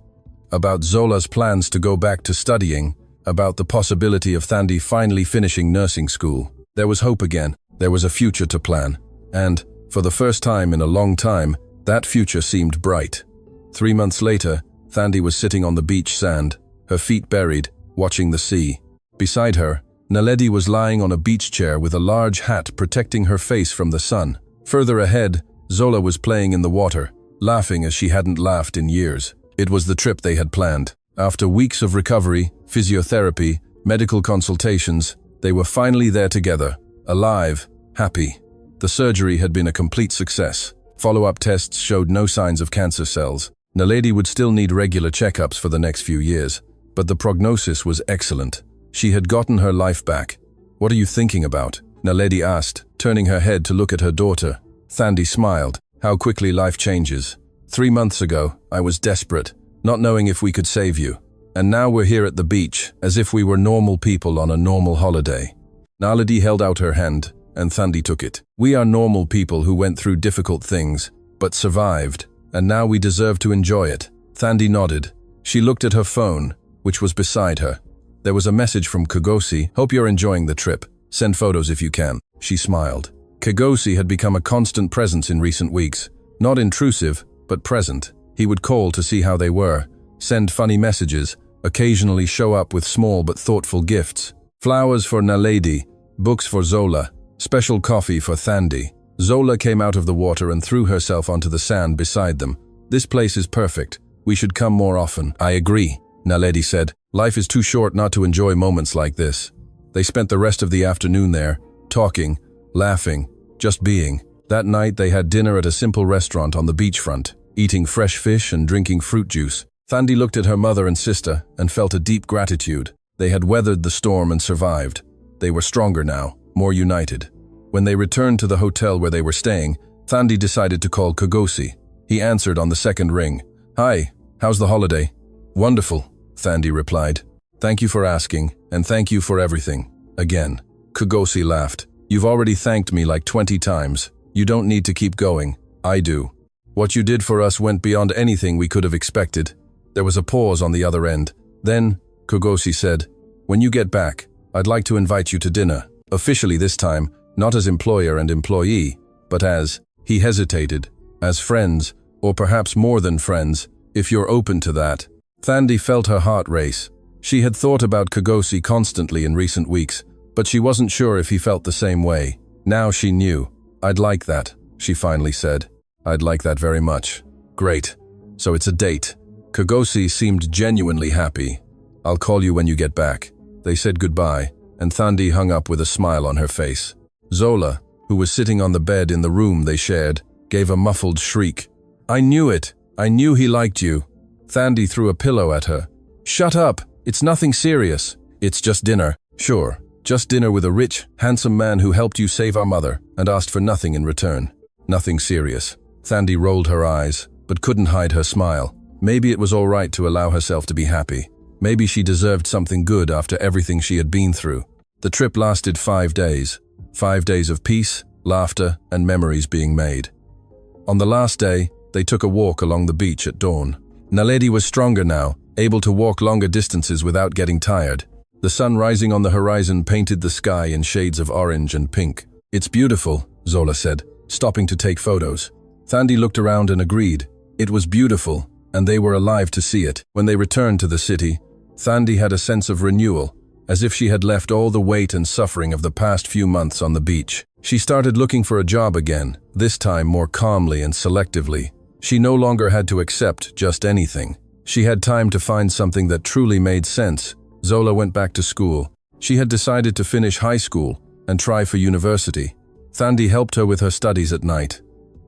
about Zola's plans to go back to studying, about the possibility of Thandi finally finishing nursing school. There was hope again, there was a future to plan, and, For the first time in a long time, that future seemed bright. 3 months later, Thandi was sitting on the beach sand, her feet buried, watching the sea. Beside her, Naledi was lying on a beach chair with a large hat protecting her face from the sun. Further ahead, Zola was playing in the water, laughing as she hadn't laughed in years. It was the trip they had planned. After weeks of recovery, physiotherapy, medical consultations, they were finally there together, alive, happy. The surgery had been a complete success. Follow-up tests showed no signs of cancer cells. Naledi would still need regular checkups for the next few years, but the prognosis was excellent. She had gotten her life back. "What are you thinking about?" Naledi asked, turning her head to look at her daughter. Thandi smiled. "How quickly life changes. 3 months ago, I was desperate, not knowing if we could save you. And now we're here at the beach, as if we were normal people on a normal holiday." Naledi held out her hand, and Thandi took it. "We are normal people who went through difficult things, but survived, and now we deserve to enjoy it." Thandi nodded. She looked at her phone, which was beside her. There was a message from Kagosi. "Hope you're enjoying the trip. Send photos if you can." She smiled. Kagosi had become a constant presence in recent weeks. Not intrusive, but present. He would call to see how they were, send funny messages, occasionally show up with small but thoughtful gifts. Flowers for Naledi, books for Zola, special coffee for Thandi. Zola came out of the water and threw herself onto the sand beside them. "This place is perfect. We should come more often." "I agree," Naledi said. "Life is too short not to enjoy moments like this." They spent the rest of the afternoon there, talking, laughing, just being. That night they had dinner at a simple restaurant on the beachfront, eating fresh fish and drinking fruit juice. Thandi looked at her mother and sister and felt a deep gratitude. They had weathered the storm and survived. They were stronger now, more united. When they returned to the hotel where they were staying, Thandi decided to call Kagosi. He answered on the second ring. "Hi, how's the holiday?" "Wonderful," Thandi replied. "Thank you for asking, and thank you for everything." Again. Kagosi laughed. "You've already thanked me like 20 times. You don't need to keep going. I do. What you did for us went beyond anything we could have expected." There was a pause on the other end. Then, Kagosi said, "When you get back, I'd like to invite you to dinner. Officially this time, not as employer and employee, but as," he hesitated, "as friends, or perhaps more than friends, if you're open to that." Thandi felt her heart race. She had thought about Kagosi constantly in recent weeks, but she wasn't sure if he felt the same way. Now she knew. "I'd like that," she finally said. "I'd like that very much." "Great. So it's a date." Kagosi seemed genuinely happy. "I'll call you when you get back." They said goodbye, and Thandi hung up with a smile on her face. Zola, who was sitting on the bed in the room they shared, gave a muffled shriek. "I knew it! I knew he liked you!" Thandi threw a pillow at her. "Shut up! It's nothing serious. It's just dinner." "Sure, just dinner with a rich, handsome man who helped you save our mother and asked for nothing in return. Nothing serious." Thandi rolled her eyes, but couldn't hide her smile. Maybe it was all right to allow herself to be happy. Maybe she deserved something good after everything she had been through. The trip lasted 5 days. 5 days of peace, laughter, and memories being made. On the last day, they took a walk along the beach at dawn. Naledi was stronger now, able to walk longer distances without getting tired. The sun rising on the horizon painted the sky in shades of orange and pink. "It's beautiful," Zola said, stopping to take photos. Thandi looked around and agreed. It was beautiful, and they were alive to see it. When they returned to the city, Thandi had a sense of renewal, as if she had left all the weight and suffering of the past few months on the beach. She started looking for a job again, this time more calmly and selectively. She no longer had to accept just anything. She had time to find something that truly made sense. Zola went back to school. She had decided to finish high school and try for university. Thandi helped her with her studies at night.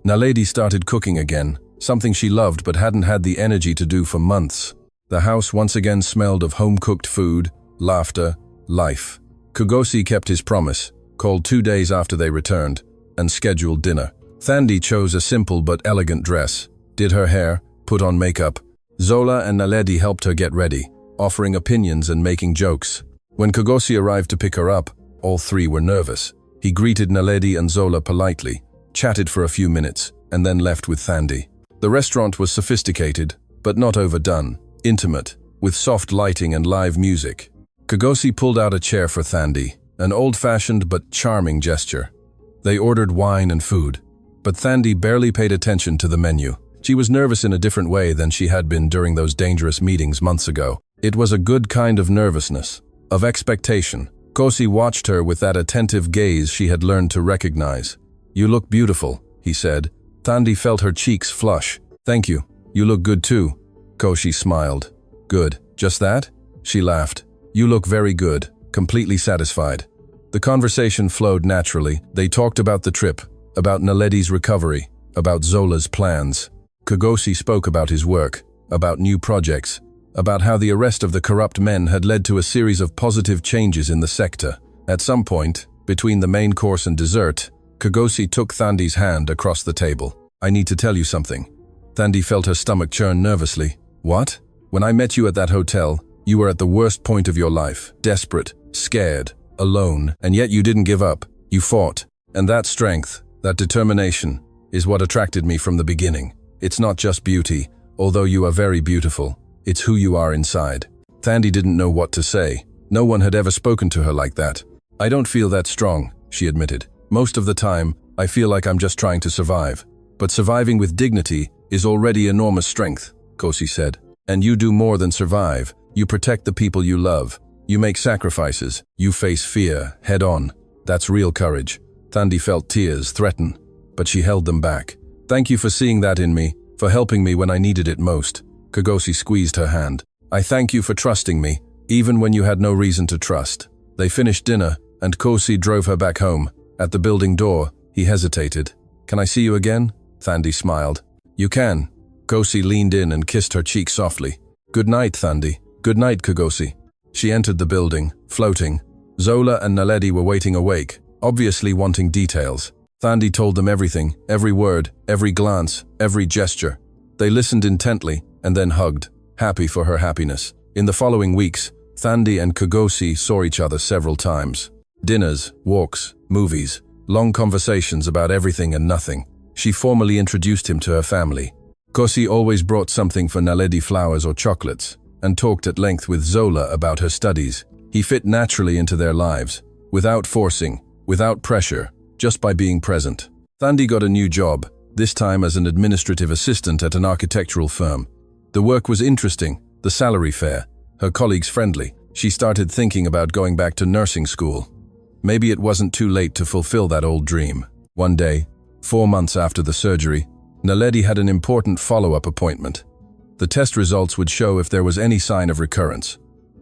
Naledi started cooking again, something she loved but hadn't had the energy to do for months. The house once again smelled of home-cooked food, laughter, life. Kagosi kept his promise, called 2 days after they returned, and scheduled dinner. Thandi chose a simple but elegant dress, did her hair, put on makeup. Zola and Naledi helped her get ready, offering opinions and making jokes. When Kagosi arrived to pick her up, all three were nervous. He greeted Naledi and Zola politely, chatted for a few minutes, and then left with Thandi. The restaurant was sophisticated, but not overdone, intimate, with soft lighting and live music. Kagosi pulled out a chair for Thandi, an old-fashioned but charming gesture. They ordered wine and food. But Thandi barely paid attention to the menu. She was nervous in a different way than she had been during those dangerous meetings months ago. It was a good kind of nervousness, of expectation. Kosi watched her with that attentive gaze she had learned to recognize. "You look beautiful," he said. Thandi felt her cheeks flush. "Thank you. You look good too." Kosi smiled. "Good. Just that?" She laughed. "You look very good, completely satisfied." The conversation flowed naturally. They talked about the trip, about Naledi's recovery, about Zola's plans. Kogosi spoke about his work, about new projects, about how the arrest of the corrupt men had led to a series of positive changes in the sector. At some point, between the main course and dessert, Kogosi took Thandi's hand across the table. "I need to tell you something." Thandi felt her stomach churn nervously. "What?" "When I met you at that hotel, you were at the worst point of your life, desperate, scared, alone, and yet you didn't give up. You fought. And that strength, that determination, is what attracted me from the beginning. It's not just beauty, although you are very beautiful. It's who you are inside." Thandi didn't know what to say. No one had ever spoken to her like that. "I don't feel that strong," she admitted. "Most of the time, I feel like I'm just trying to survive. But surviving with dignity is already enormous strength," Kosi said. "And you do more than survive. You protect the people you love. You make sacrifices. You face fear, head on. That's real courage." Thandi felt tears threaten, but she held them back. "Thank you for seeing that in me, for helping me when I needed it most." Kogosi squeezed her hand. "I thank you for trusting me, even when you had no reason to trust." They finished dinner, and Kosi drove her back home. At the building door, he hesitated. "Can I see you again?" Thandi smiled. "You can." Kosi leaned in and kissed her cheek softly. "Good night, Thandi." "Good night, Kogosi." She entered the building, floating. Zola and Naledi were waiting awake, obviously wanting details. Thandi told them everything, every word, every glance, every gesture. They listened intently, and then hugged, happy for her happiness. In the following weeks, Thandi and Kogosi saw each other several times. Dinners, walks, movies, long conversations about everything and nothing. She formally introduced him to her family. Kosi always brought something for Naledi, flowers or chocolates, and talked at length with Zola about her studies. He fit naturally into their lives, without forcing, without pressure, just by being present. Thandi got a new job, this time as an administrative assistant at an architectural firm. The work was interesting, the salary fair, her colleagues friendly. She started thinking about going back to nursing school. Maybe it wasn't too late to fulfill that old dream. One day, 4 months after the surgery, Naledi had an important follow-up appointment. The test results would show if there was any sign of recurrence.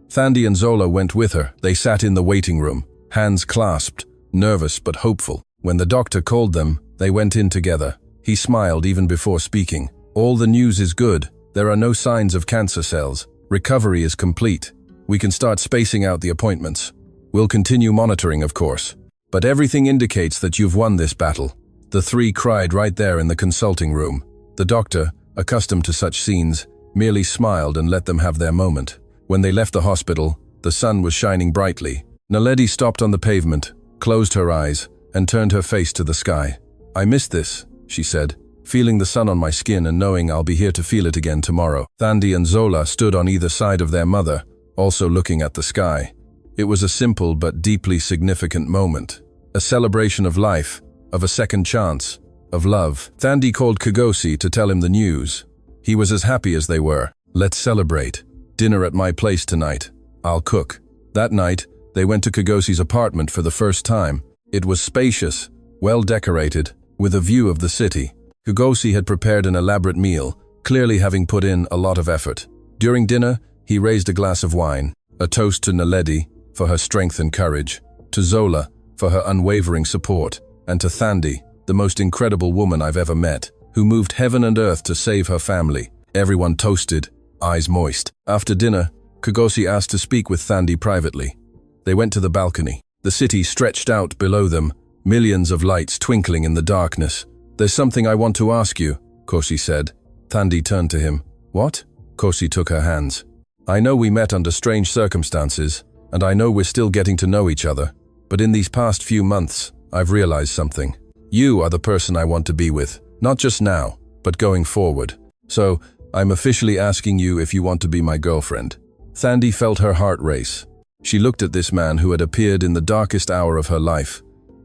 Thandi and Zola went with her. They sat in the waiting room, hands clasped, nervous but hopeful. When the doctor called them, they went in together. He smiled even before speaking. "All the news is good. There are no signs of cancer cells. Recovery is complete. We can start spacing out the appointments. We'll continue monitoring, of course. But everything indicates that you've won this battle." The three cried right there in the consulting room. The doctor, accustomed to such scenes, merely smiled and let them have their moment. When they left the hospital, the sun was shining brightly. Naledi stopped on the pavement, closed her eyes, and turned her face to the sky. "I missed this," she said, "feeling the sun on my skin and knowing I'll be here to feel it again tomorrow." Thandi and Zola stood on either side of their mother, also looking at the sky. It was a simple but deeply significant moment. A celebration of life, of a second chance, of love. Thandi called Kogosi to tell him the news. He was as happy as they were. "Let's celebrate. Dinner at my place tonight. I'll cook." That night, they went to Kogosi's apartment for the first time. It was spacious, well decorated, with a view of the city. Kogosi had prepared an elaborate meal, clearly having put in a lot of effort. During dinner, he raised a glass of wine, a toast to Naledi for her strength and courage, to Zola for her unwavering support, and to Thandi, the most incredible woman I've ever met, who moved heaven and earth to save her family. Everyone toasted, eyes moist. After dinner, Kogosi asked to speak with Thandi privately. They went to the balcony. The city stretched out below them, millions of lights twinkling in the darkness. "There's something I want to ask you," Kosi said. Thandi turned to him. "What?" Kosi took her hands. "I know we met under strange circumstances, and I know we're still getting to know each other, but in these past few months, I've realized something. You are the person I want to be with, not just now, but going forward. So, I'm officially asking you if you want to be my girlfriend." Thandi felt her heart race. She looked at this man who had appeared in the darkest hour of her life,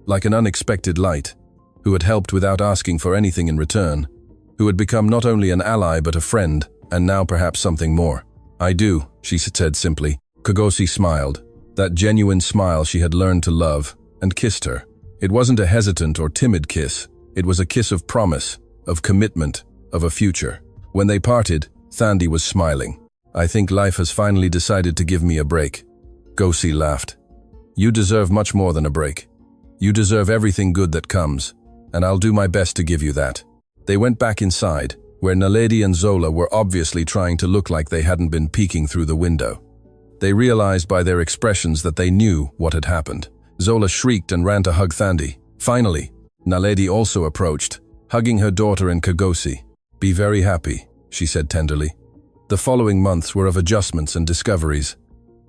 like an unexpected light. who had helped without asking for anything in return, who had become not only an ally but a friend, and now perhaps something more. "I do," she said simply. Kagosi smiled, that genuine smile she had learned to love, and kissed her. It wasn't a hesitant or timid kiss. It was a kiss of promise, of commitment, of a future. When they parted, Thandi was smiling. "I think life has finally decided to give me a break." Gosi laughed. "You deserve much more than a break. You deserve everything good that comes, and I'll do my best to give you that." They went back inside, where Naledi and Zola were obviously trying to look like they hadn't been peeking through the window. They realized by their expressions that they knew what had happened. Zola shrieked and ran to hug Thandi. Finally, Naledi also approached, hugging her daughter and Kagosi. "Be very happy," she said tenderly. The following months were of adjustments and discoveries.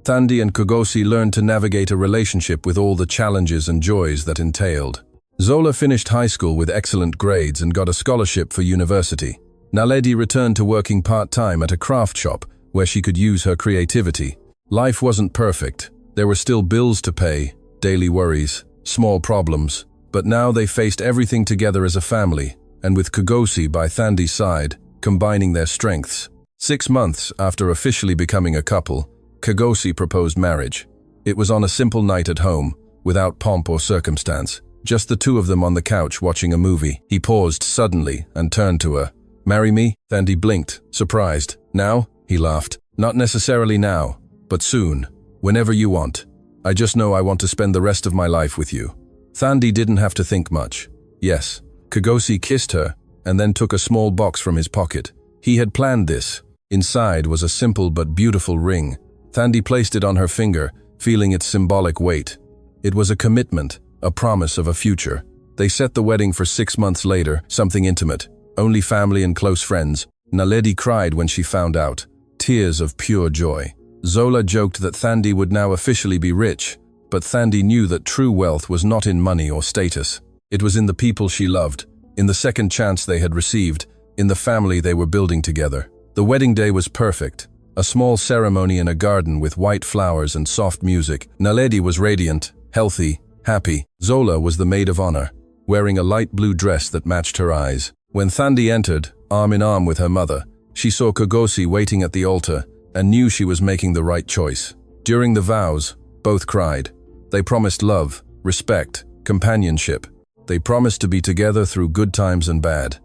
Thandi and Kagosi learned to navigate a relationship with all the challenges and joys that entailed. Zola finished high school with excellent grades and got a scholarship for university. Naledi returned to working part-time at a craft shop where she could use her creativity. Life wasn't perfect. There were still bills to pay, daily worries, small problems, but now they faced everything together as a family, and with Kagosi by Thandi's side, combining their strengths. 6 months after officially becoming a couple, Kagosi proposed marriage. It was on a simple night at home, without pomp or circumstance, just the two of them on the couch watching a movie. He paused suddenly and turned to her. "Marry me?" Thandi blinked, surprised. "Now?" He laughed. "Not necessarily now, but soon, whenever you want. I just know I want to spend the rest of my life with you." Thandi didn't have to think much. Yes. Kagosi kissed her and then took a small box from his pocket. He had planned this. Inside was a simple but beautiful ring. Thandi placed it on her finger, feeling its symbolic weight. It was a commitment, a promise of a future. They set the wedding for 6 months later, something intimate, only family and close friends. Naledi cried when she found out, tears of pure joy. Zola joked that Thandi would now officially be rich, but Thandi knew that true wealth was not in money or status. It was in the people she loved, in the second chance they had received, in the family they were building together. The wedding day was perfect. A small ceremony in a garden with white flowers and soft music. Naledi was radiant, healthy, happy. Zola was the maid of honor, wearing a light blue dress that matched her eyes. When Thandi entered, arm in arm with her mother, she saw Kagosi waiting at the altar and knew she was making the right choice. During the vows, both cried. They promised love, respect, companionship. They promised to be together through good times and bad.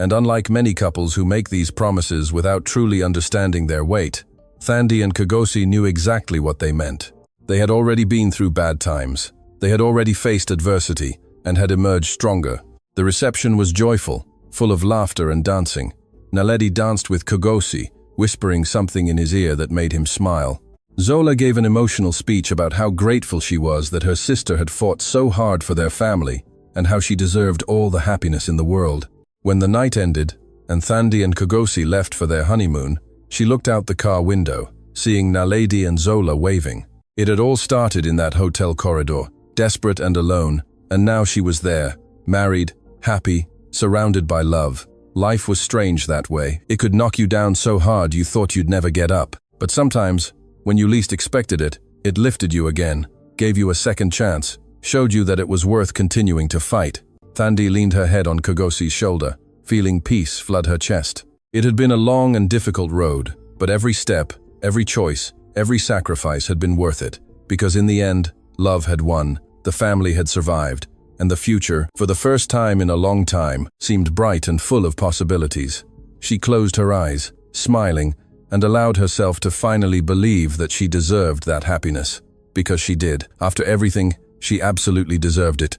And unlike many couples who make these promises without truly understanding their weight, Thandi and Kagosi knew exactly what they meant. They had already been through bad times. They had already faced adversity and had emerged stronger. The reception was joyful, full of laughter and dancing. Naledi danced with Kagosi, whispering something in his ear that made him smile. Zola gave an emotional speech about how grateful she was that her sister had fought so hard for their family and how she deserved all the happiness in the world. When the night ended and Thandi and Kagosi left for their honeymoon, she looked out the car window, seeing Naledi and Zola waving. It had all started in that hotel corridor, desperate and alone, and now she was there, married, happy, surrounded by love. Life was strange that way. It could knock you down so hard you thought you'd never get up. But sometimes, when you least expected it, it lifted you again, gave you a second chance, showed you that it was worth continuing to fight. Thandi leaned her head on Kagosi's shoulder, feeling peace flood her chest. It had been a long and difficult road, but every step, every choice, every sacrifice had been worth it, because in the end, love had won, the family had survived, and the future, for the first time in a long time, seemed bright and full of possibilities. She closed her eyes, smiling, and allowed herself to finally believe that she deserved that happiness. Because she did. After everything, she absolutely deserved it.